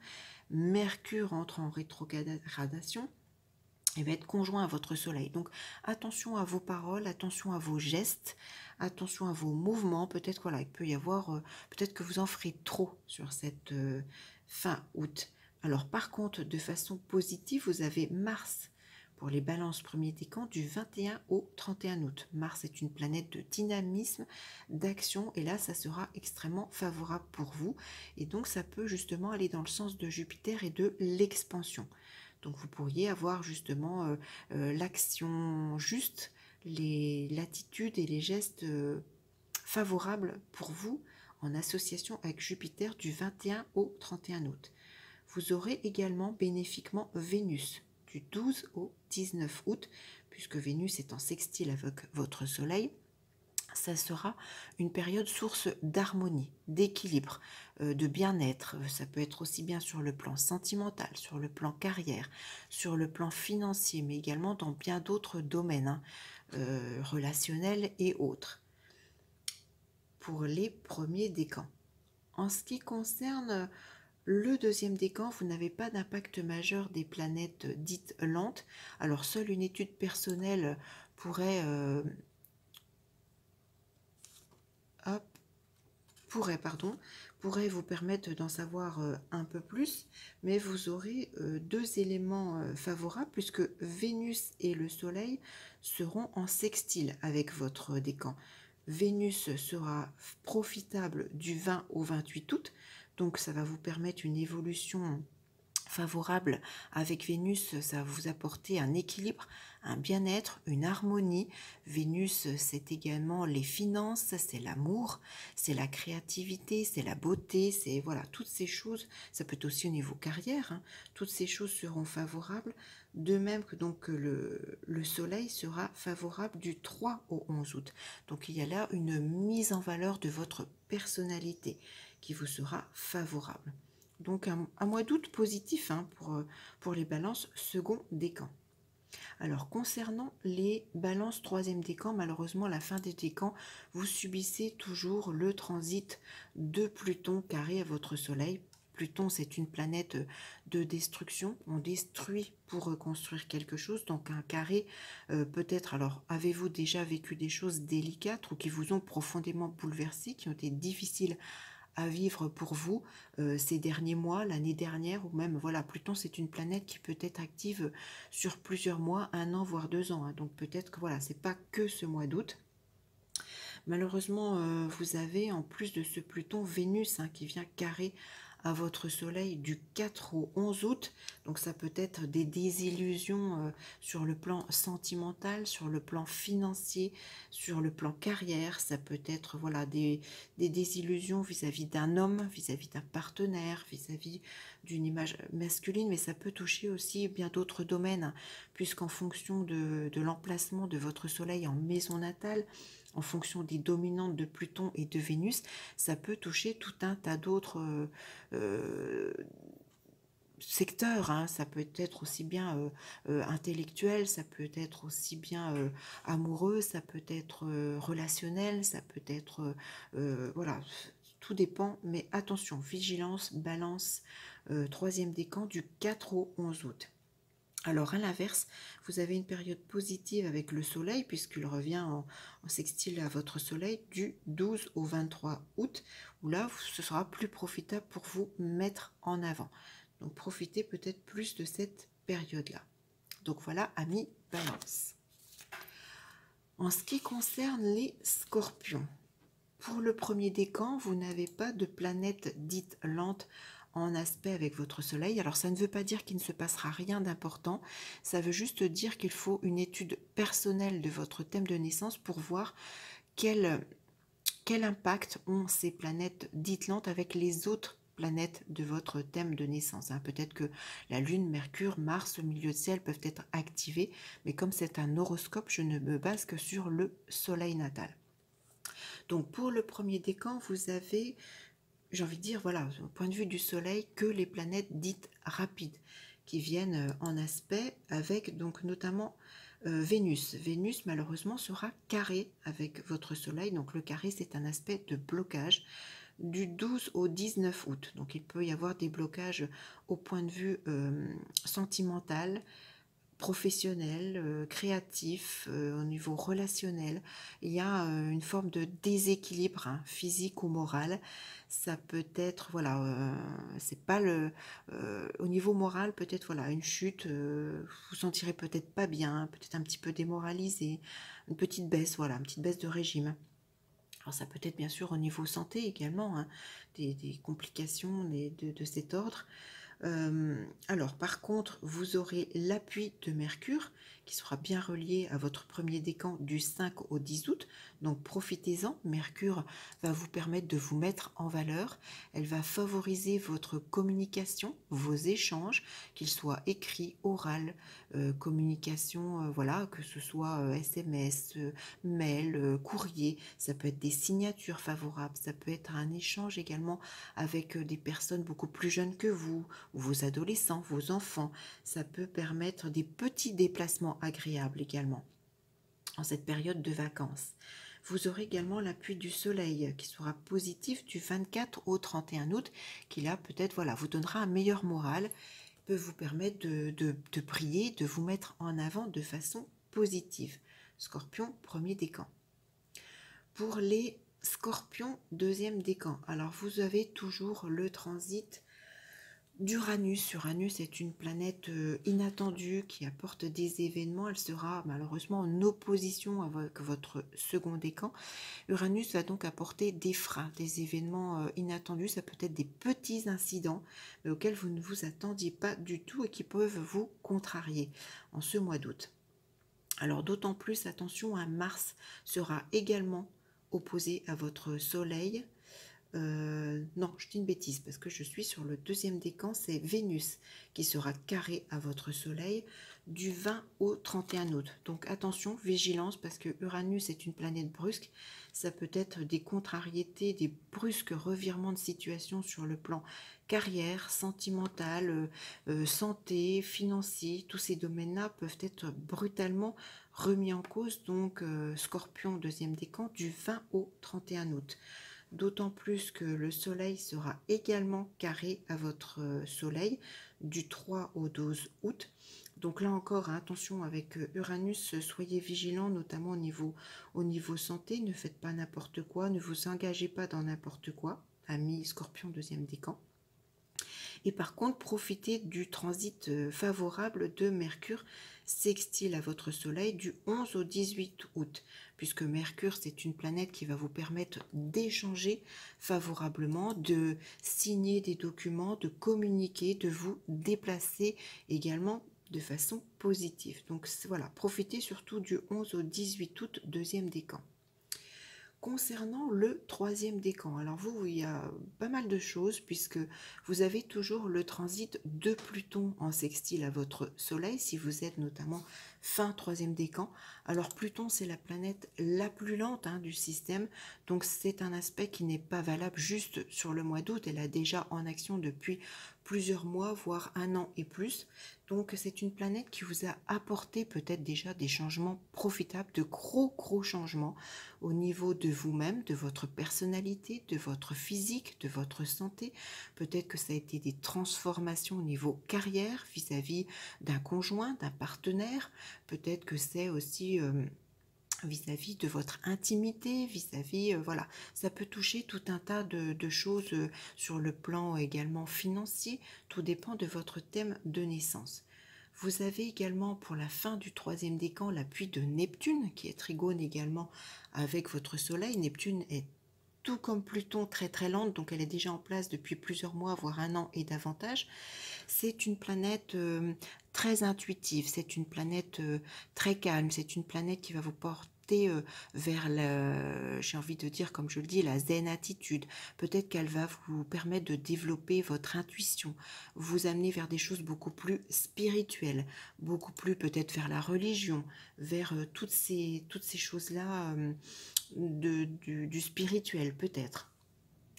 Speaker 1: Mercure entre en rétrogradation. et va être conjoint à votre soleil. Donc attention à vos paroles, attention à vos gestes, attention à vos mouvements. Peut-être voilà, il peut y avoir, peut-être que vous en ferez trop sur cette fin août. Alors par contre, de façon positive, vous avez Mars pour les balances premier décan du 21 au 31 août. Mars est une planète de dynamisme, d'action, et là ça sera extrêmement favorable pour vous. Et donc ça peut justement aller dans le sens de Jupiter et de l'expansion. Donc vous pourriez avoir justement l'action juste, l'attitude et les gestes favorables pour vous en association avec Jupiter du 21 au 31 août. Vous aurez également bénéfiquement Vénus du 12 au 19 août, puisque Vénus est en sextile avec votre Soleil. Ça sera une période source d'harmonie, d'équilibre, de bien-être. Ça peut être aussi bien sur le plan sentimental, sur le plan carrière, sur le plan financier, mais également dans bien d'autres domaines, relationnels et autres, pour les premiers décans. En ce qui concerne le deuxième décan, vous n'avez pas d'impact majeur des planètes dites lentes. Alors seule une étude personnelle pourrait pourrait vous permettre d'en savoir un peu plus, mais vous aurez deux éléments favorables puisque Vénus et le Soleil seront en sextile avec votre décan. Vénus sera profitable du 20 au 28 août, donc ça va vous permettre une évolution favorable avec Vénus, ça va vous apporter un équilibre, un bien-être, une harmonie. Vénus, c'est également les finances, c'est l'amour, c'est la créativité, c'est la beauté, c'est voilà, toutes ces choses, ça peut être aussi au niveau carrière, toutes ces choses seront favorables, de même que donc le soleil sera favorable du 3 au 11 août. Donc il y a là une mise en valeur de votre personnalité qui vous sera favorable. Donc un mois d'août positif pour les balances second décan. Alors concernant les balances troisième décan, malheureusement à la fin des décans, vous subissez toujours le transit de Pluton carré à votre soleil. Pluton, c'est une planète de destruction. On détruit pour reconstruire quelque chose. Donc un carré, peut-être, alors avez-vous déjà vécu des choses délicates ou qui vous ont profondément bouleversé, qui ont été difficiles à vivre pour vous ces derniers mois, l'année dernière, ou même, voilà, Pluton, c'est une planète qui peut être active sur plusieurs mois, un an, voire 2 ans. Donc peut-être que voilà, c'est pas que ce mois d'août. Malheureusement, vous avez, en plus de ce Pluton, Vénus qui vient carrer à votre soleil du 4 au 11 août. Donc ça peut être des désillusions sur le plan sentimental, sur le plan financier, sur le plan carrière. Ça peut être voilà, des désillusions vis-à-vis d'un homme, vis-à-vis d'un partenaire, vis-à-vis d'une image masculine, mais ça peut toucher aussi bien d'autres domaines, puisqu'en fonction de l'emplacement de votre soleil en maison natale, en fonction des dominantes de Pluton et de Vénus, ça peut toucher tout un tas d'autres secteurs. Ça peut être aussi bien intellectuel, ça peut être aussi bien amoureux, ça peut être relationnel, ça peut être voilà, tout dépend, mais attention, vigilance, balance, troisième décan du 4 au 11 août. Alors à l'inverse, vous avez une période positive avec le soleil puisqu'il revient en sextile à votre soleil du 12 au 23 août où là ce sera plus profitable pour vous mettre en avant. Donc profitez peut-être plus de cette période-là. Donc voilà, amis Balance. En ce qui concerne les scorpions, pour le premier décan, vous n'avez pas de planète dite lente en aspect avec votre soleil. Alors ça ne veut pas dire qu'il ne se passera rien d'important, ça veut juste dire qu'il faut une étude personnelle de votre thème de naissance pour voir quel impact ont ces planètes dites lentes avec les autres planètes de votre thème de naissance. Peut-être que la Lune, Mercure, Mars, au milieu de ciel peuvent être activés, mais comme c'est un horoscope, je ne me base que sur le soleil natal. Donc pour le premier décan, vous avez, j'ai envie de dire, voilà, au point de vue du soleil, que les planètes dites rapides qui viennent en aspect avec donc notamment Vénus. Vénus malheureusement sera carré avec votre soleil, donc le carré c'est un aspect de blocage du 12 au 19 août. Donc il peut y avoir des blocages au point de vue sentimental, professionnel, créatif, au niveau relationnel. Il y a une forme de déséquilibre, hein, physique ou moral. Ça peut être, voilà, c'est pas le... au niveau moral, peut-être, voilà, une chute, vous vous sentirez peut-être pas bien, peut-être un petit peu démoralisé, une petite baisse, voilà, une petite baisse de régime. Alors ça peut être bien sûr au niveau santé également, hein, des complications de cet ordre. Alors, par contre, vous aurez l'appui de Mercure qui sera bien relié à votre premier décan du 5 au 10 août. Donc, profitez-en. Mercure va vous permettre de vous mettre en valeur. Elle va favoriser votre communication, vos échanges, qu'ils soient écrits, oral, communication, voilà, que ce soit SMS, mail, courrier. Ça peut être des signatures favorables. Ça peut être un échange également avec des personnes beaucoup plus jeunes que vous, vos adolescents, vos enfants. Ça peut permettre des petits déplacements agréables également en cette période de vacances. Vous aurez également l'appui du soleil qui sera positif du 24 au 31 août, qui là peut-être voilà, vous donnera un meilleur moral, peut vous permettre de prier, de vous mettre en avant de façon positive. Scorpion, premier décan. Pour les scorpions, deuxième décan, alors vous avez toujours le transit d'Uranus. Uranus est une planète inattendue qui apporte des événements. Elle sera malheureusement en opposition avec votre second décan. Uranus va donc apporter des freins, des événements inattendus. Ça peut être des petits incidents mais auxquels vous ne vous attendiez pas du tout et qui peuvent vous contrarier en ce mois d'août. Alors d'autant plus, attention, un Mars sera également opposé à votre Soleil. Non, je dis une bêtise parce que je suis sur le deuxième décan, c'est Vénus qui sera carré à votre soleil du 20 au 31 août. Donc attention, vigilance parce que Uranus est une planète brusque. Ça peut être des contrariétés, des brusques revirements de situation sur le plan carrière, sentimental, santé, financier. Tous ces domaines-là peuvent être brutalement remis en cause. Donc Scorpion, deuxième décan, du 20 au 31 août. D'autant plus que le soleil sera également carré à votre soleil du 3 au 12 août. Donc là encore, hein, attention avec Uranus, soyez vigilants, notamment au niveau santé. Ne faites pas n'importe quoi, ne vous engagez pas dans n'importe quoi, ami Scorpion, deuxième décan. Et par contre, profitez du transit favorable de Mercure sextile à votre soleil du 11 au 18 août, puisque Mercure, c'est une planète qui va vous permettre d'échanger favorablement, de signer des documents, de communiquer, de vous déplacer également de façon positive. Donc voilà, profitez surtout du 11 au 18 août, deuxième décan. Concernant le troisième décan, alors vous, il y a pas mal de choses puisque vous avez toujours le transit de Pluton en sextile à votre soleil, si vous êtes notamment fin troisième décan. Alors Pluton, c'est la planète la plus lente, hein, du système, donc c'est un aspect qui n'est pas valable juste sur le mois d'août. Elle a déjà en action depuis plusieurs mois, voire un an et plus. Donc c'est une planète qui vous a apporté peut-être déjà des changements profitables, de gros changements au niveau de vous-même, de votre personnalité, de votre physique, de votre santé. Peut-être que ça a été des transformations au niveau carrière vis-à-vis d'un conjoint, d'un partenaire. Peut-être que c'est aussi vis-à-vis de votre intimité, vis-à-vis, voilà, ça peut toucher tout un tas de choses sur le plan également financier, tout dépend de votre thème de naissance. Vous avez également pour la fin du troisième décan l'appui de Neptune, qui est trigone également avec votre soleil. Neptune est tout comme Pluton très lente, donc elle est déjà en place depuis plusieurs mois, voire un an et davantage. C'est une planète très intuitive, c'est une planète très calme, c'est une planète qui va vous porter vers j'ai envie de dire, comme je le dis, la zen attitude. Peut-être qu'elle va vous permettre de développer votre intuition, vous amener vers des choses beaucoup plus spirituelles, beaucoup plus peut-être vers la religion, vers toutes ces choses-là du spirituel peut-être.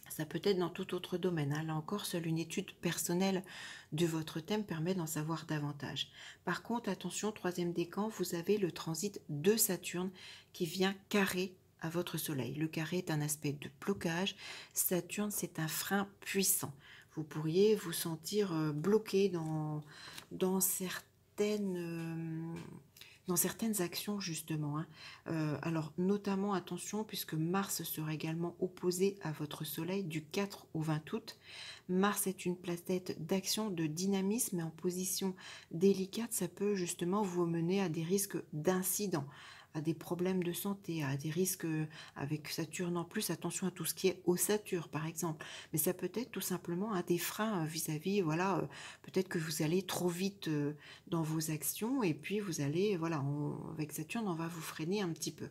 Speaker 1: Ça peut être dans tout autre domaine, hein. Là encore, seule une étude personnelle de votre thème permet d'en savoir davantage. Par contre, attention, troisième décan, vous avez le transit de Saturne qui vient carré à votre soleil. Le carré est un aspect de blocage. Saturne, c'est un frein puissant. Vous pourriez vous sentir bloqué dans certains dans certaines actions justement, hein. Alors notamment attention puisque Mars sera également opposé à votre Soleil du 4 au 20 août. Mars est une planète d'action, de dynamisme, et en position délicate, ça peut justement vous mener à des risques d'incidents, à des problèmes de santé, à des risques avec Saturne en plus. Attention à tout ce qui est ossature par exemple, mais ça peut être tout simplement à des freins vis-à-vis, voilà, peut-être que vous allez trop vite dans vos actions et puis vous allez, voilà, avec Saturne on va vous freiner un petit peu.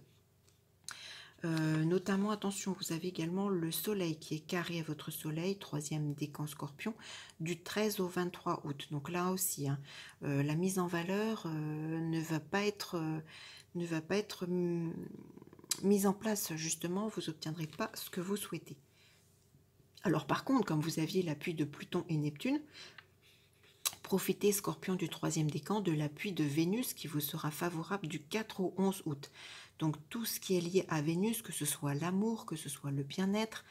Speaker 1: Notamment, attention, vous avez également le soleil qui est carré à votre soleil, troisième décan Scorpion, du 13 au 23 août. Donc là aussi, hein, la mise en valeur ne va pas être mise en place, justement, vous n'obtiendrez pas ce que vous souhaitez. Alors par contre, comme vous aviez l'appui de Pluton et Neptune, profitez, Scorpion, du troisième décan, de l'appui de Vénus qui vous sera favorable du 4 au 11 août. Donc tout ce qui est lié à Vénus, que ce soit l'amour, que ce soit le bien-être,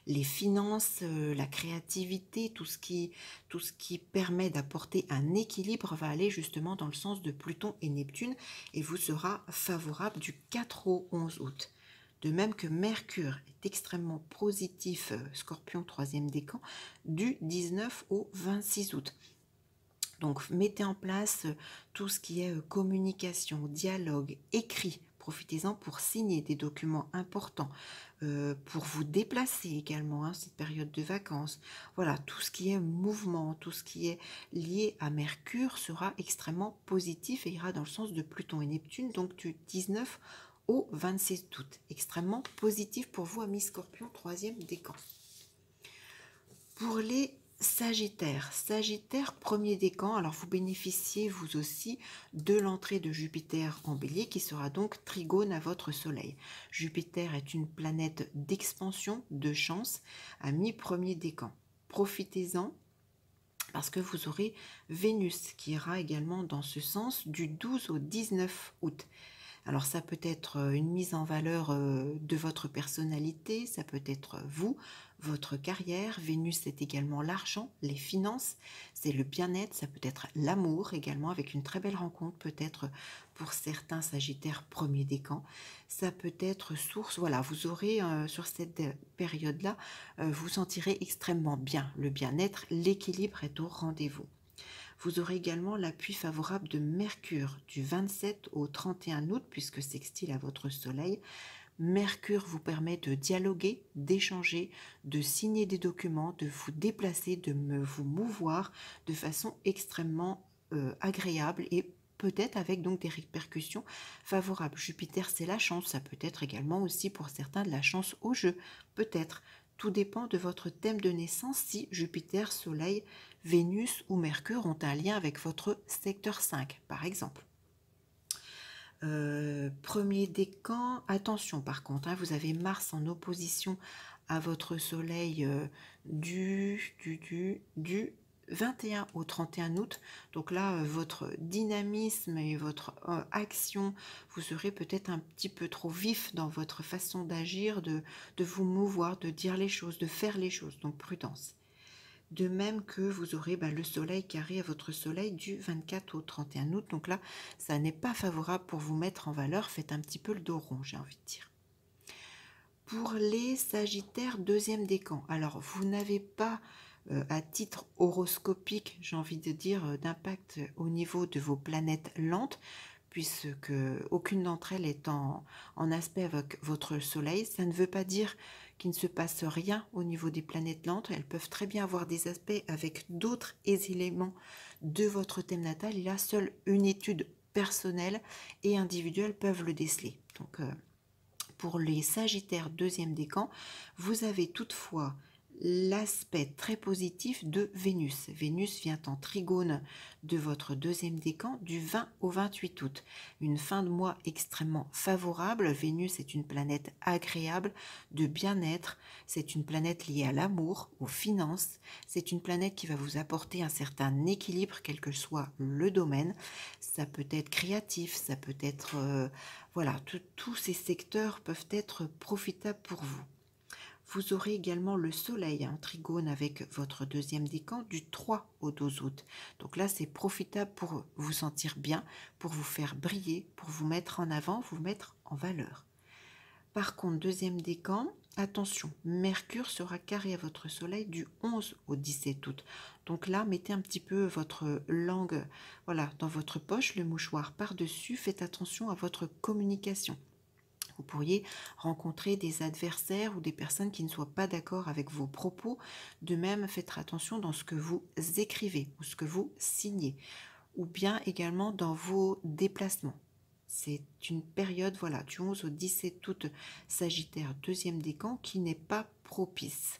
Speaker 1: les finances, la créativité, tout ce qui permet d'apporter un équilibre va aller justement dans le sens de Pluton et Neptune et vous sera favorable du 4 au 11 août. De même que Mercure est extrêmement positif, Scorpion, troisième décan, du 19 au 26 août. Donc mettez en place tout ce qui est communication, dialogue, écrit. Profitez-en pour signer des documents importants, pour vous déplacer également, hein, cette période de vacances. Voilà, tout ce qui est mouvement, tout ce qui est lié à Mercure sera extrêmement positif et ira dans le sens de Pluton et Neptune, donc du 19 au 26 août. Extrêmement positif pour vous, amis Scorpion, troisième décan. Pour les Sagittaire, premier décan, alors vous bénéficiez vous aussi de l'entrée de Jupiter en Bélier qui sera donc trigone à votre soleil. Jupiter est une planète d'expansion, de chance, à mi-premier décan. Profitez-en parce que vous aurez Vénus qui ira également dans ce sens du 12 au 19 août. Alors ça peut être une mise en valeur de votre personnalité, ça peut être vous, votre carrière. Vénus c'est également l'argent, les finances, c'est le bien-être, ça peut être l'amour également avec une très belle rencontre peut-être pour certains Sagittaires premier décan. Ça peut être source, voilà, vous aurez sur cette période-là, vous sentirez extrêmement bien. Le bien-être, l'équilibre est au rendez-vous. Vous aurez également l'appui favorable de Mercure du 27 au 31 août, puisque sextile à votre soleil. Mercure vous permet de dialoguer, d'échanger, de signer des documents, de vous déplacer, vous mouvoir de façon extrêmement agréable et peut-être avec donc des répercussions favorables. Jupiter, c'est la chance, ça peut être également aussi pour certains de la chance au jeu, peut-être. Tout dépend de votre thème de naissance si Jupiter, Soleil, Vénus ou Mercure ont un lien avec votre secteur 5, par exemple. Premier décan, attention par contre, hein, vous avez Mars en opposition à votre Soleil du 21 au 31 août. Donc là, votre dynamisme et votre action, vous serez peut-être un petit peu trop vif dans votre façon d'agir, de vous mouvoir, de dire les choses, de faire les choses. Donc prudence. De même que vous aurez le soleil carré à votre soleil du 24 au 31 août. Donc là, ça n'est pas favorable pour vous mettre en valeur. Faites un petit peu le dos rond, j'ai envie de dire. Pour les Sagittaires, deuxième décan. Alors, vous n'avez pas, à titre horoscopique, j'ai envie de dire, d'impact au niveau de vos planètes lentes, puisque aucune d'entre elles est en aspect avec votre soleil. Ça ne veut pas dire qu'il ne se passe rien au niveau des planètes lentes. Elles peuvent très bien avoir des aspects avec d'autres éléments de votre thème natal. Et là, seule une étude personnelle et individuelle peuvent le déceler. Donc, pour les Sagittaires deuxième décan, vous avez toutefois l'aspect très positif de Vénus. Vénus vient en trigone de votre deuxième décan du 20 au 28 août. Une fin de mois extrêmement favorable. Vénus est une planète agréable, de bien-être. C'est une planète liée à l'amour, aux finances. C'est une planète qui va vous apporter un certain équilibre, quel que soit le domaine. Ça peut être créatif, ça peut être... voilà, tous ces secteurs peuvent être profitables pour vous. Vous aurez également le soleil en trigone avec votre deuxième décan du 3 au 12 août. Donc là, c'est profitable pour vous sentir bien, pour vous faire briller, pour vous mettre en avant, vous mettre en valeur. Par contre, deuxième décan, attention, Mercure sera carré à votre soleil du 11 au 17 août. Donc là, mettez un petit peu votre langue voilà, dans votre poche, le mouchoir par-dessus, faites attention à votre communication. Vous pourriez rencontrer des adversaires ou des personnes qui ne soient pas d'accord avec vos propos. De même, faites attention dans ce que vous écrivez ou ce que vous signez, ou bien également dans vos déplacements. C'est une période, voilà, du 11 au 17 août, Sagittaire, deuxième décan, qui n'est pas propice.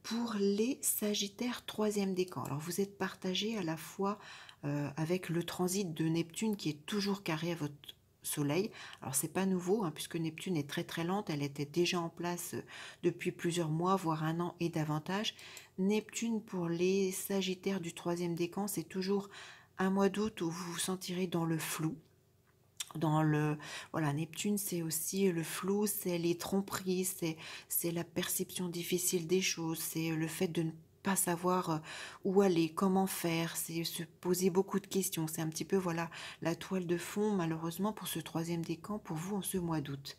Speaker 1: Pour les Sagittaires, troisième décan, alors vous êtes partagé à la fois avec le transit de Neptune qui est toujours carré à votre Soleil. Alors c'est pas nouveau hein, puisque Neptune est très très lente, elle était déjà en place depuis plusieurs mois, voire un an et davantage. Neptune pour les Sagittaires du troisième décan, c'est toujours un mois d'août où vous vous sentirez dans le flou. Voilà, Neptune, c'est aussi le flou, c'est les tromperies, c'est la perception difficile des choses, c'est le fait de ne pas savoir où aller, comment faire, c'est se poser beaucoup de questions. C'est un petit peu, voilà, la toile de fond, malheureusement, pour ce troisième décan, pour vous en ce mois d'août.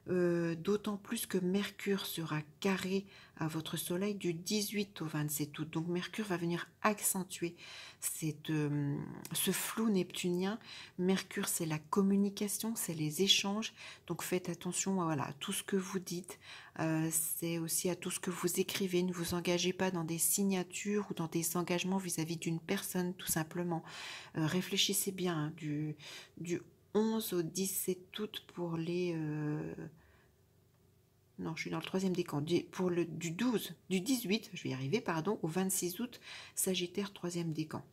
Speaker 1: D'autant plus que Mercure sera carré à votre soleil du 18 au 27 août. Donc Mercure va venir accentuer ce flou neptunien. Mercure, c'est la communication, c'est les échanges. Donc faites attention voilà, à tout ce que vous dites. C'est aussi à tout ce que vous écrivez. Ne vous engagez pas dans des signatures ou dans des engagements vis-à-vis d'une personne, tout simplement. Réfléchissez bien hein, du 11 au 17 août pour les... Non, je suis dans le troisième décan. Pour du 12, du 18, je vais y arriver, pardon, au 26 août, Sagittaire, troisième décan.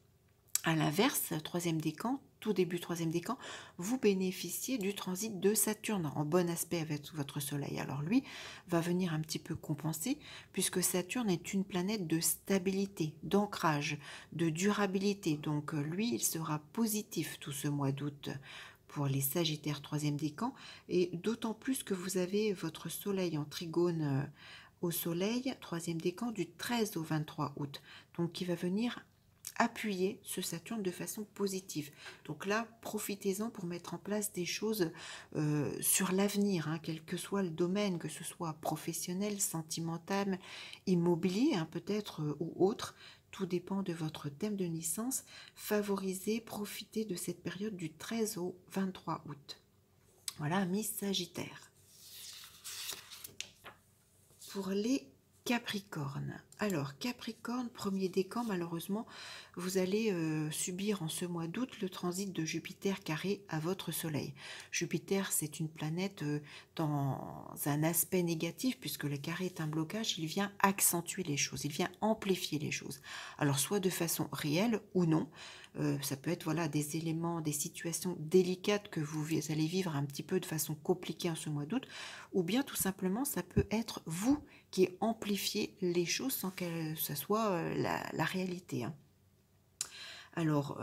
Speaker 1: À l'inverse, troisième décan, tout début troisième décan, vous bénéficiez du transit de Saturne en bon aspect avec votre Soleil. Alors lui va venir un petit peu compenser puisque Saturne est une planète de stabilité, d'ancrage, de durabilité. Donc lui, il sera positif tout ce mois d'août pour les Sagittaires troisième décan et d'autant plus que vous avez votre Soleil en trigone au Soleil troisième décan du 13 au 23 août. Donc qui va venir appuyer ce Saturne de façon positive. Donc là, profitez-en pour mettre en place des choses sur l'avenir, hein, quel que soit le domaine, que ce soit professionnel, sentimental, immobilier hein, peut-être ou autre. Tout dépend de votre thème de naissance. Favorisez, profitez de cette période du 13 au 23 août. Voilà, Miss Sagittaire. Pour les Capricorne. Alors, Capricorne, premier décan, malheureusement, vous allez subir en ce mois d'août le transit de Jupiter carré à votre Soleil. Jupiter, c'est une planète dans un aspect négatif, puisque le carré est un blocage, il vient accentuer les choses, il vient amplifier les choses. Alors, soit de façon réelle ou non, ça peut être voilà, des éléments, des situations délicates que vous allez vivre un petit peu de façon compliquée en ce mois d'août, ou bien tout simplement, ça peut être vous qui amplifiez les choses sans que ce soit la réalité. Hein. Alors,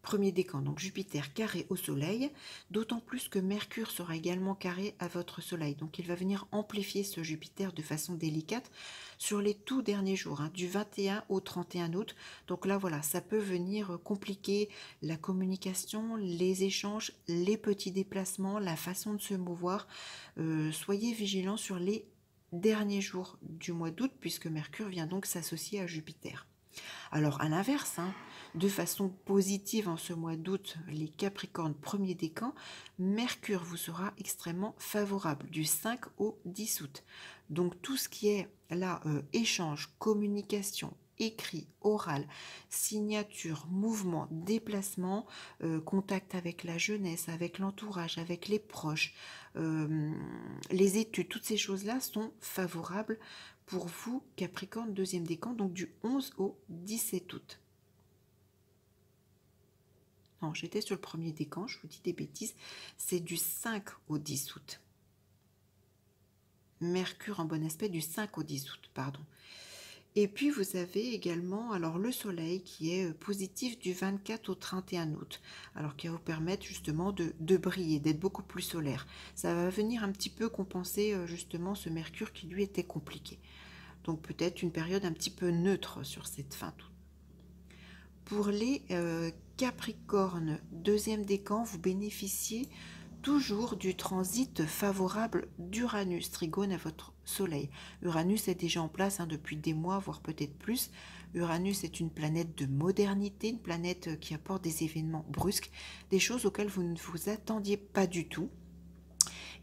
Speaker 1: premier décan, donc Jupiter carré au Soleil, d'autant plus que Mercure sera également carré à votre Soleil. Donc il va venir amplifier ce Jupiter de façon délicate sur les tout derniers jours, hein, du 21 au 31 août. Donc là, voilà, ça peut venir compliquer la communication, les échanges, les petits déplacements, la façon de se mouvoir. Soyez vigilants sur les derniers jours du mois d'août, puisque Mercure vient donc s'associer à Jupiter. Alors à l'inverse, hein, de façon positive en ce mois d'août, les Capricornes premier décan, Mercure vous sera extrêmement favorable du 5 au 10 août. Donc tout ce qui est là, échange, communication, écrit, oral, signature, mouvement, déplacement, contact avec la jeunesse, avec l'entourage, avec les proches, les études, toutes ces choses-là sont favorables pour vous, Capricorne, deuxième décan, donc du 11 au 17 août. Non, j'étais sur le premier décan, je vous dis des bêtises, c'est du 5 au 10 août. Mercure en bon aspect du 5 au 10 août, pardon. Et puis vous avez également alors le soleil qui est positif du 24 au 31 août, alors qui va vous permettre justement de briller, d'être beaucoup plus solaire. Ça va venir un petit peu compenser justement ce Mercure qui lui était compliqué. Donc peut-être une période un petit peu neutre sur cette fin d'août. Pour les Capricornes, deuxième décan, vous bénéficiez toujours du transit favorable d'Uranus, trigone à votre soleil. Uranus est déjà en place depuis des mois, voire peut-être plus. Uranus est une planète de modernité, une planète qui apporte des événements brusques, des choses auxquelles vous ne vous attendiez pas du tout.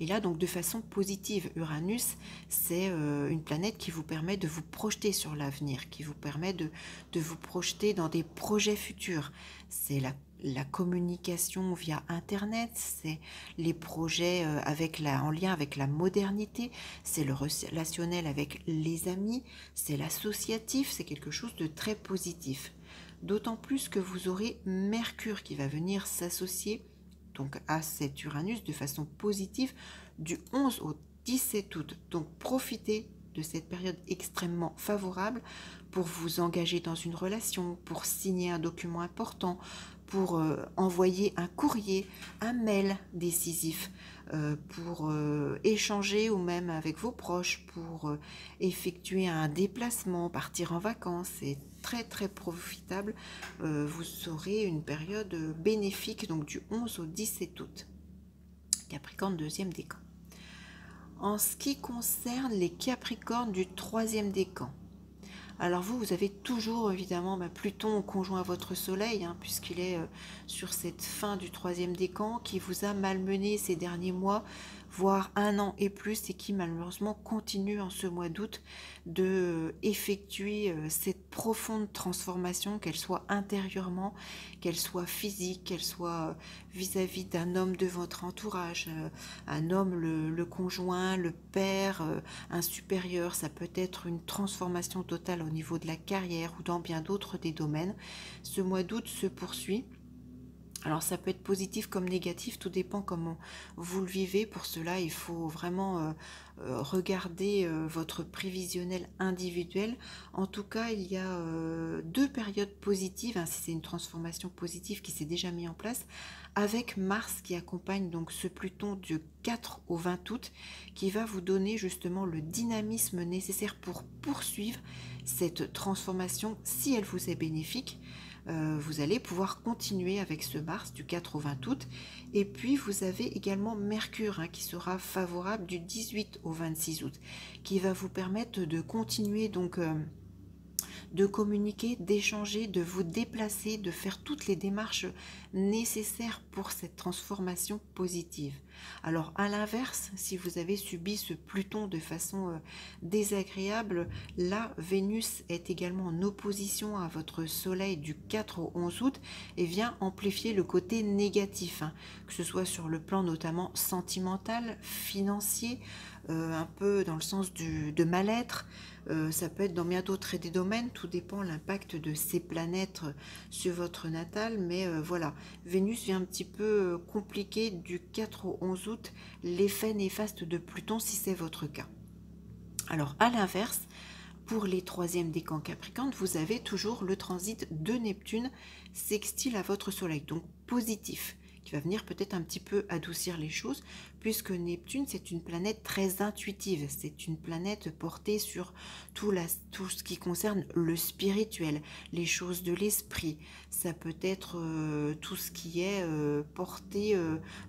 Speaker 1: Et là, donc de façon positive, Uranus, c'est une planète qui vous permet de vous projeter sur l'avenir, qui vous permet de vous projeter dans des projets futurs. C'est la communication via Internet, c'est les projets en lien avec la modernité, c'est le relationnel avec les amis, c'est l'associatif, c'est quelque chose de très positif. D'autant plus que vous aurez Mercure qui va venir s'associer donc à cet Uranus de façon positive du 11 au 17 août. Donc profitez de cette période extrêmement favorable pour vous engager dans une relation, pour signer un document important, pour envoyer un courrier, un mail décisif, pour échanger ou même avec vos proches, pour effectuer un déplacement, partir en vacances. C'est très très profitable. Vous aurez une période bénéfique donc du 11 au 17 août. Capricorne, deuxième décan. En ce qui concerne les Capricornes du troisième décan, alors vous avez toujours évidemment Pluton conjoint à votre soleil, puisqu'il est sur cette fin du troisième décan qui vous a malmené ces derniers mois, voire un an et plus, et qui malheureusement continue en ce mois d'août de effectuer cette profonde transformation, qu'elle soit intérieurement, qu'elle soit physique, qu'elle soit vis-à-vis d'un homme de votre entourage, un homme, le conjoint, le père, un supérieur. Ça peut être une transformation totale au niveau de la carrière ou dans bien d'autres des domaines. Ce mois d'août se poursuit. Alors ça peut être positif comme négatif, tout dépend comment vous le vivez. Pour cela, il faut vraiment regarder votre prévisionnel individuel. En tout cas, il y a deux périodes positives, si c'est une transformation positive qui s'est déjà mise en place, avec Mars qui accompagne donc ce Pluton du 4 au 20 août, qui va vous donner justement le dynamisme nécessaire pour poursuivre cette transformation si elle vous est bénéfique. Vous allez pouvoir continuer avec ce Mars du 4 au 20 août. Et puis vous avez également Mercure qui sera favorable du 18 au 26 août, qui va vous permettre de continuer donc de communiquer, d'échanger, de vous déplacer, de faire toutes les démarches nécessaires pour cette transformation positive. Alors à l'inverse, si vous avez subi ce Pluton de façon désagréable, là Vénus est également en opposition à votre Soleil du 4 au 11 août et vient amplifier le côté négatif, que ce soit sur le plan notamment sentimental, financier, un peu dans le sens de mal-être. Ça peut être dans bien d'autres des domaines, tout dépend de l'impact de ces planètes sur votre natal, mais voilà, Vénus vient un petit peu compliquer du 4 au 11 août l'effet néfaste de Pluton si c'est votre cas. Alors à l'inverse, pour les troisièmes décans Capricorne, vous avez toujours le transit de Neptune sextile à votre soleil, donc positif, qui va venir peut-être un petit peu adoucir les choses, puisque Neptune, c'est une planète très intuitive, c'est une planète portée sur tout ce qui concerne le spirituel, les choses de l'esprit. Ça peut être tout ce qui est porté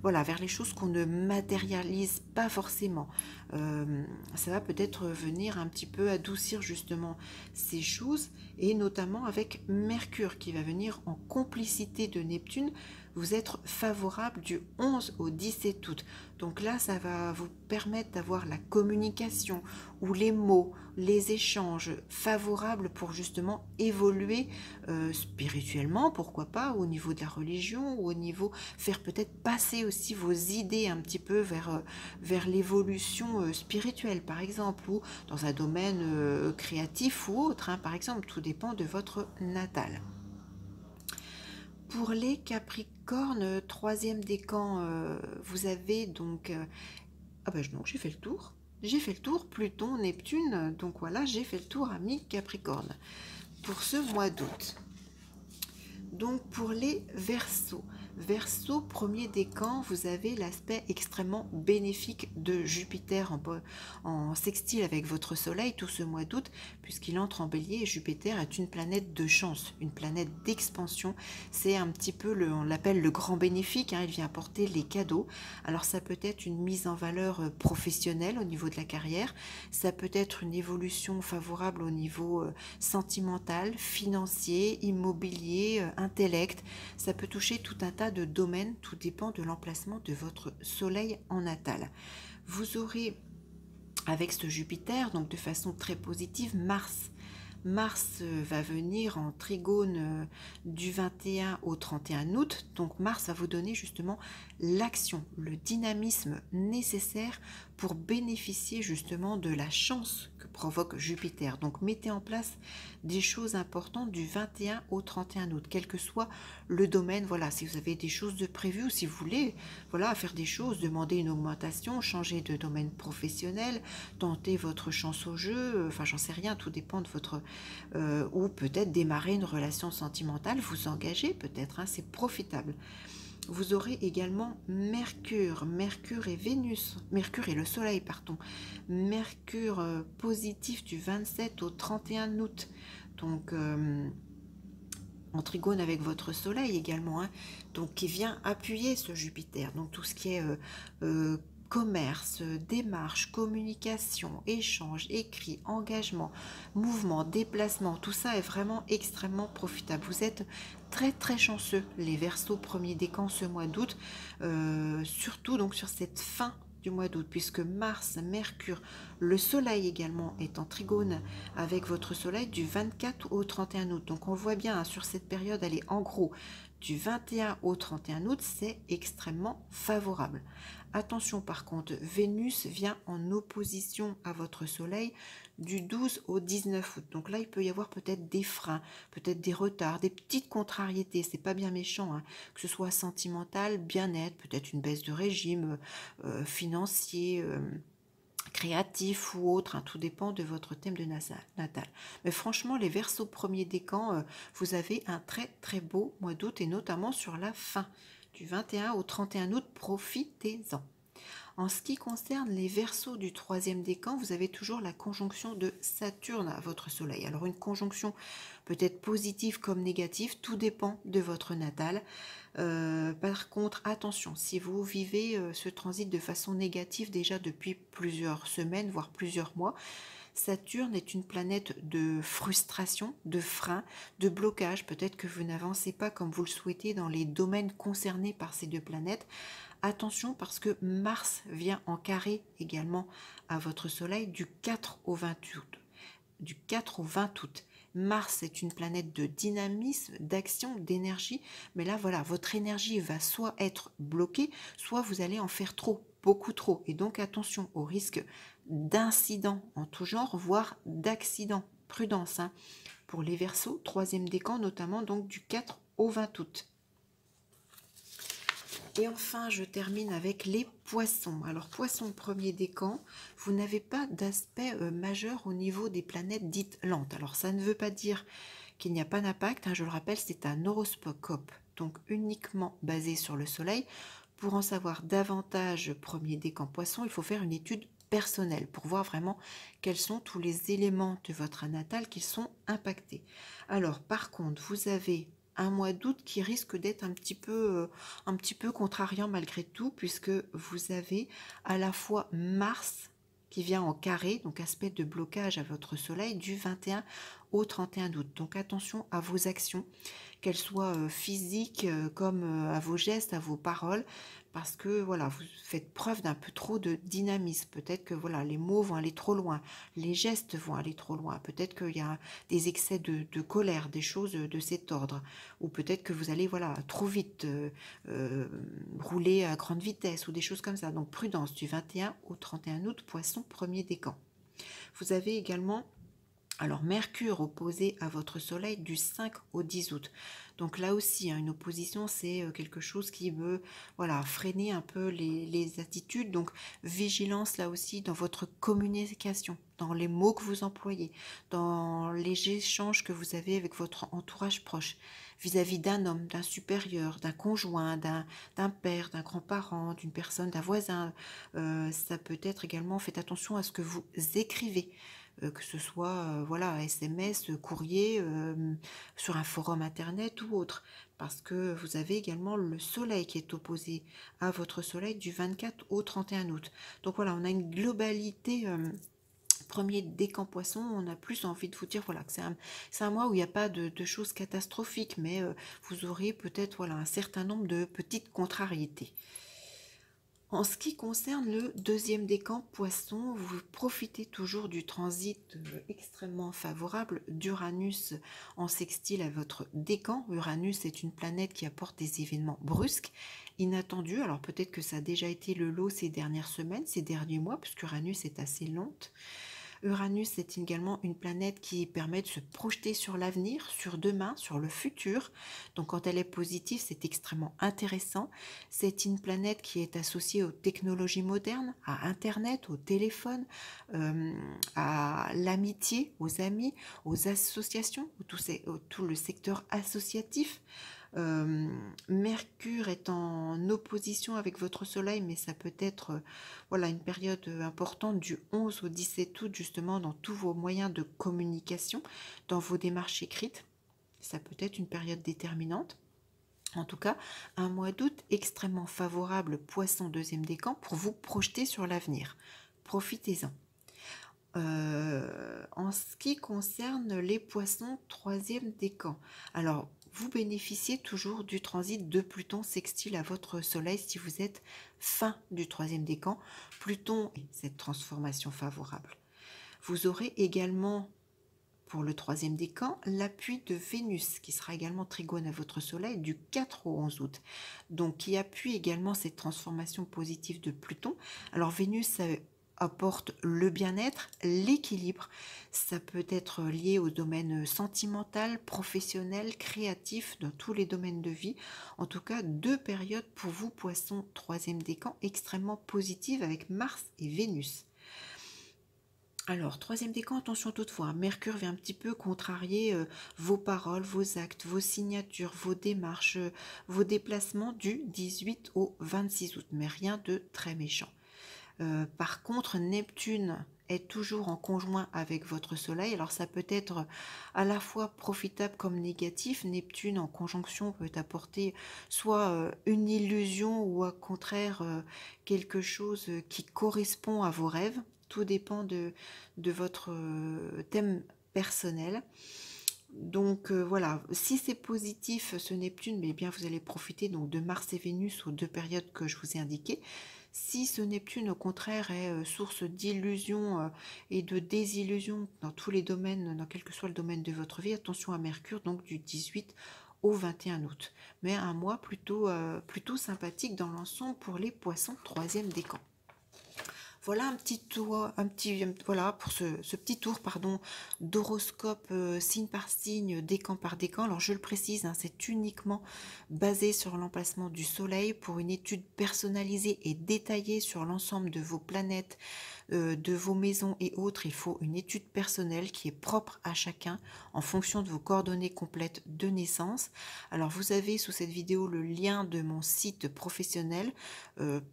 Speaker 1: voilà, vers les choses qu'on ne matérialise pas forcément. Ça va peut-être venir un petit peu adoucir justement ces choses, et notamment avec Mercure qui va venir en complicité de Neptune vous être favorable du 11 au 17 août. Donc là, ça va vous permettre d'avoir la communication ou les mots, les échanges favorables pour justement évoluer spirituellement, pourquoi pas, au niveau de la religion, ou au niveau, faire peut-être passer aussi vos idées un petit peu vers l'évolution spirituelle, par exemple, ou dans un domaine créatif ou autre, par exemple, tout dépend de votre natal. Pour les Capricornes, troisième décan, vous avez donc... Ah ben non, j'ai fait le tour. j'ai fait le tour, Pluton, Neptune, donc voilà, j'ai fait le tour, amis Capricorne, pour ce mois d'août. Donc pour les Verseaux, Verseau, premier décan, vous avez l'aspect extrêmement bénéfique de Jupiter en sextile avec votre Soleil tout ce mois d'août, puisqu'il entre en Bélier et Jupiter est une planète de chance, une planète d'expansion. C'est un petit peu, on l'appelle le grand bénéfique, hein, il vient apporter les cadeaux. Alors ça peut être une mise en valeur professionnelle au niveau de la carrière, ça peut être une évolution favorable au niveau sentimental, financier, immobilier, intellect. Ça peut toucher tout un tas de domaines, tout dépend de l'emplacement de votre Soleil en natal. Vous aurez avec ce Jupiter, donc de façon très positive, Mars. Mars va venir en trigone du 21 au 31 août, donc Mars va vous donner justement l'action, le dynamisme nécessaire pour bénéficier justement de la chance que provoque Jupiter. Donc mettez en place des choses importantes du 21 au 31 août, quel que soit le domaine. Voilà, si vous avez des choses de prévues ou si vous voulez voilà, faire des choses, demander une augmentation, changer de domaine professionnel, tenter votre chance au jeu, enfin j'en sais rien, tout dépend de votre... ou peut-être démarrer une relation sentimentale, vous engager peut-être, hein, c'est profitable. Vous aurez également Mercure et Vénus, Mercure et le Soleil, pardon. Mercure positif du 27 au 31 août. Donc, en trigone avec votre Soleil également, hein, donc qui vient appuyer ce Jupiter. Donc, tout ce qui est commerce, démarche, communication, échange, écrit, engagement, mouvement, déplacement, tout ça est vraiment extrêmement profitable. Vous êtes très très chanceux, les Verseaux premier décan ce mois d'août, surtout donc sur cette fin du mois d'août, puisque Mars, Mercure, le Soleil également est en trigone avec votre Soleil du 24 au 31 août. Donc on voit bien hein, sur cette période, elle est en gros du 21 au 31 août, c'est extrêmement favorable. Attention par contre, Vénus vient en opposition à votre Soleil du 12 au 19 août. Donc là, il peut y avoir peut-être des freins, peut-être des retards, des petites contrariétés. C'est pas bien méchant, hein, que ce soit sentimental, bien-être, peut-être une baisse de régime financier. Créatif ou autre, hein, tout dépend de votre thème de natal. Mais franchement, les Verseaux premiers décan, vous avez un très très beau mois d'août et notamment sur la fin du 21 au 31 août, profitez-en. En ce qui concerne les Verseaux du troisième décan, vous avez toujours la conjonction de Saturne à votre Soleil. Alors une conjonction peut être positive comme négative, tout dépend de votre natal. Par contre, attention, si vous vivez ce transit de façon négative déjà depuis plusieurs semaines, voire plusieurs mois, Saturne est une planète de frustration, de frein, de blocage. Peut-être que vous n'avancez pas comme vous le souhaitez dans les domaines concernés par ces deux planètes. Attention parce que Mars vient en carré également à votre Soleil du 4 au 20 août. Du 4 au 20 août. Mars est une planète de dynamisme, d'action, d'énergie. Mais là, voilà, votre énergie va soit être bloquée, soit vous allez en faire trop, beaucoup trop. Et donc, attention au risque d'incidents en tout genre, voire d'accidents. Prudence, hein, pour les Verseaux, troisième décan, notamment donc du 4 au 20 août. Et enfin, je termine avec les Poissons. Alors, Poissons premier décan, vous n'avez pas d'aspect majeur au niveau des planètes dites lentes. Alors, ça ne veut pas dire qu'il n'y a pas d'impact. Hein, je le rappelle, c'est un horoscope, donc uniquement basé sur le Soleil. Pour en savoir davantage, premier décan Poisson, il faut faire une étude personnelle pour voir vraiment quels sont tous les éléments de votre natal qui sont impactés. Alors, par contre, vous avez un mois d'août qui risque d'être un petit peu contrariant malgré tout, puisque vous avez à la fois Mars qui vient en carré, donc aspect de blocage à votre Soleil du 21 au 31 août. Donc attention à vos actions, qu'elles soient physiques comme à vos gestes, à vos paroles, parce que voilà, vous faites preuve d'un peu trop de dynamisme. Peut-être que voilà, les mots vont aller trop loin, les gestes vont aller trop loin. Peut-être qu'il y a des excès de colère, des choses de cet ordre, ou peut-être que vous allez voilà trop vite, rouler à grande vitesse ou des choses comme ça. Donc prudence du 21 au 31 août, Poisson premier décan. Vous avez également Alors, Mercure opposé à votre Soleil du 5 au 10 août. Donc là aussi, hein, une opposition, c'est quelque chose qui veut voilà, freiner un peu les attitudes. Donc, vigilance là aussi dans votre communication, dans les mots que vous employez, dans les échanges que vous avez avec votre entourage proche, vis-à-vis d'un homme, d'un supérieur, d'un conjoint, d'un père, d'un grand-parent, d'une personne, d'un voisin. Ça peut être également, faites attention à ce que vous écrivez. Que ce soit voilà, SMS, courrier, sur un forum internet ou autre, parce que vous avez également le soleil qui est opposé à votre soleil du 24 au 31 août. Donc voilà, on a une globalité premier décan poisson, on a plus envie de vous dire voilà, que c'est un mois où il n'y a pas de choses catastrophiques, mais vous aurez peut-être voilà, un certain nombre de petites contrariétés. En ce qui concerne le deuxième décan poisson, vous profitez toujours du transit extrêmement favorable d'Uranus en sextile à votre décan. Uranus est une planète qui apporte des événements brusques, inattendus. Alors peut-être que ça a déjà été le lot ces dernières semaines, ces derniers mois, puisque Uranus est assez lente. Uranus est également une planète qui permet de se projeter sur l'avenir, sur demain, sur le futur. Donc quand elle est positive, c'est extrêmement intéressant. C'est une planète qui est associée aux technologies modernes, à Internet, au téléphone, à l'amitié, aux amis, aux associations, tout le secteur associatif. Mercure est en opposition avec votre soleil, mais ça peut être voilà, une période importante du 11 au 17 août, justement, dans tous vos moyens de communication, dans vos démarches écrites. Ça peut être une période déterminante. En tout cas, un mois d'août extrêmement favorable, poisson deuxième décan, pour vous projeter sur l'avenir. Profitez-en. En ce qui concerne les poissons troisième décan, alors vous bénéficiez toujours du transit de Pluton sextile à votre soleil si vous êtes fin du troisième décan. Pluton est cette transformation favorable. Vous aurez également pour le troisième décan l'appui de Vénus qui sera également trigone à votre soleil du 4 au 11 août. Donc qui appuie également cette transformation positive de Pluton. Alors Vénus, ça apporte le bien-être, l'équilibre. Ça peut être lié au domaine sentimental, professionnel, créatif, dans tous les domaines de vie. En tout cas, deux périodes pour vous, poissons, troisième décan, extrêmement positives avec Mars et Vénus. Alors, troisième décan, attention toutefois, Mercure vient un petit peu contrarier vos paroles, vos actes, vos signatures, vos démarches, vos déplacements du 18 au 26 août, mais rien de très méchant. Par contre, Neptune est toujours en conjoint avec votre soleil. Alors ça peut être à la fois profitable comme négatif. Neptune en conjonction peut apporter soit une illusion ou au contraire quelque chose qui correspond à vos rêves. Tout dépend de votre thème personnel. Donc voilà, si c'est positif ce Neptune, mais bien vous allez profiter donc de Mars et Vénus aux deux périodes que je vous ai indiquées. Si ce Neptune, au contraire, est source d'illusions et de désillusions dans tous les domaines, dans quel que soit le domaine de votre vie, attention à Mercure, donc du 18 au 21 août. Mais un mois plutôt sympathique dans l'ensemble pour les poissons troisième décan. Voilà un petit tour, voilà pour ce petit tour, pardon, d'horoscope signe par signe, décan par décan. Alors je le précise, hein, c'est uniquement basé sur l'emplacement du Soleil pour une étude personnalisée et détaillée sur l'ensemble de vos planètes, de vos maisons et autres. Il faut une étude personnelle qui est propre à chacun en fonction de vos coordonnées complètes de naissance. Alors vous avez sous cette vidéo le lien de mon site professionnel.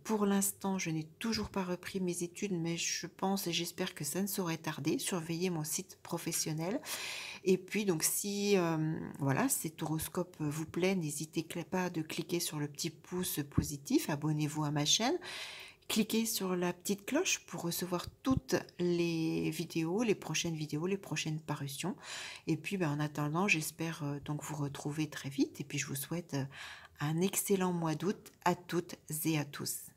Speaker 1: Pour l'instant, je n'ai toujours pas repris mes études, mais je pense et j'espère que ça ne saurait tarder. Surveillez mon site professionnel. Et puis, donc, si voilà, cet horoscope vous plaît, n'hésitez pas de cliquer sur le petit pouce positif. Abonnez-vous à ma chaîne. Cliquez sur la petite cloche pour recevoir toutes les vidéos, les prochaines parutions. Et puis, en attendant, j'espère donc vous retrouver très vite. Et puis, je vous souhaite un excellent mois d'août à toutes et à tous.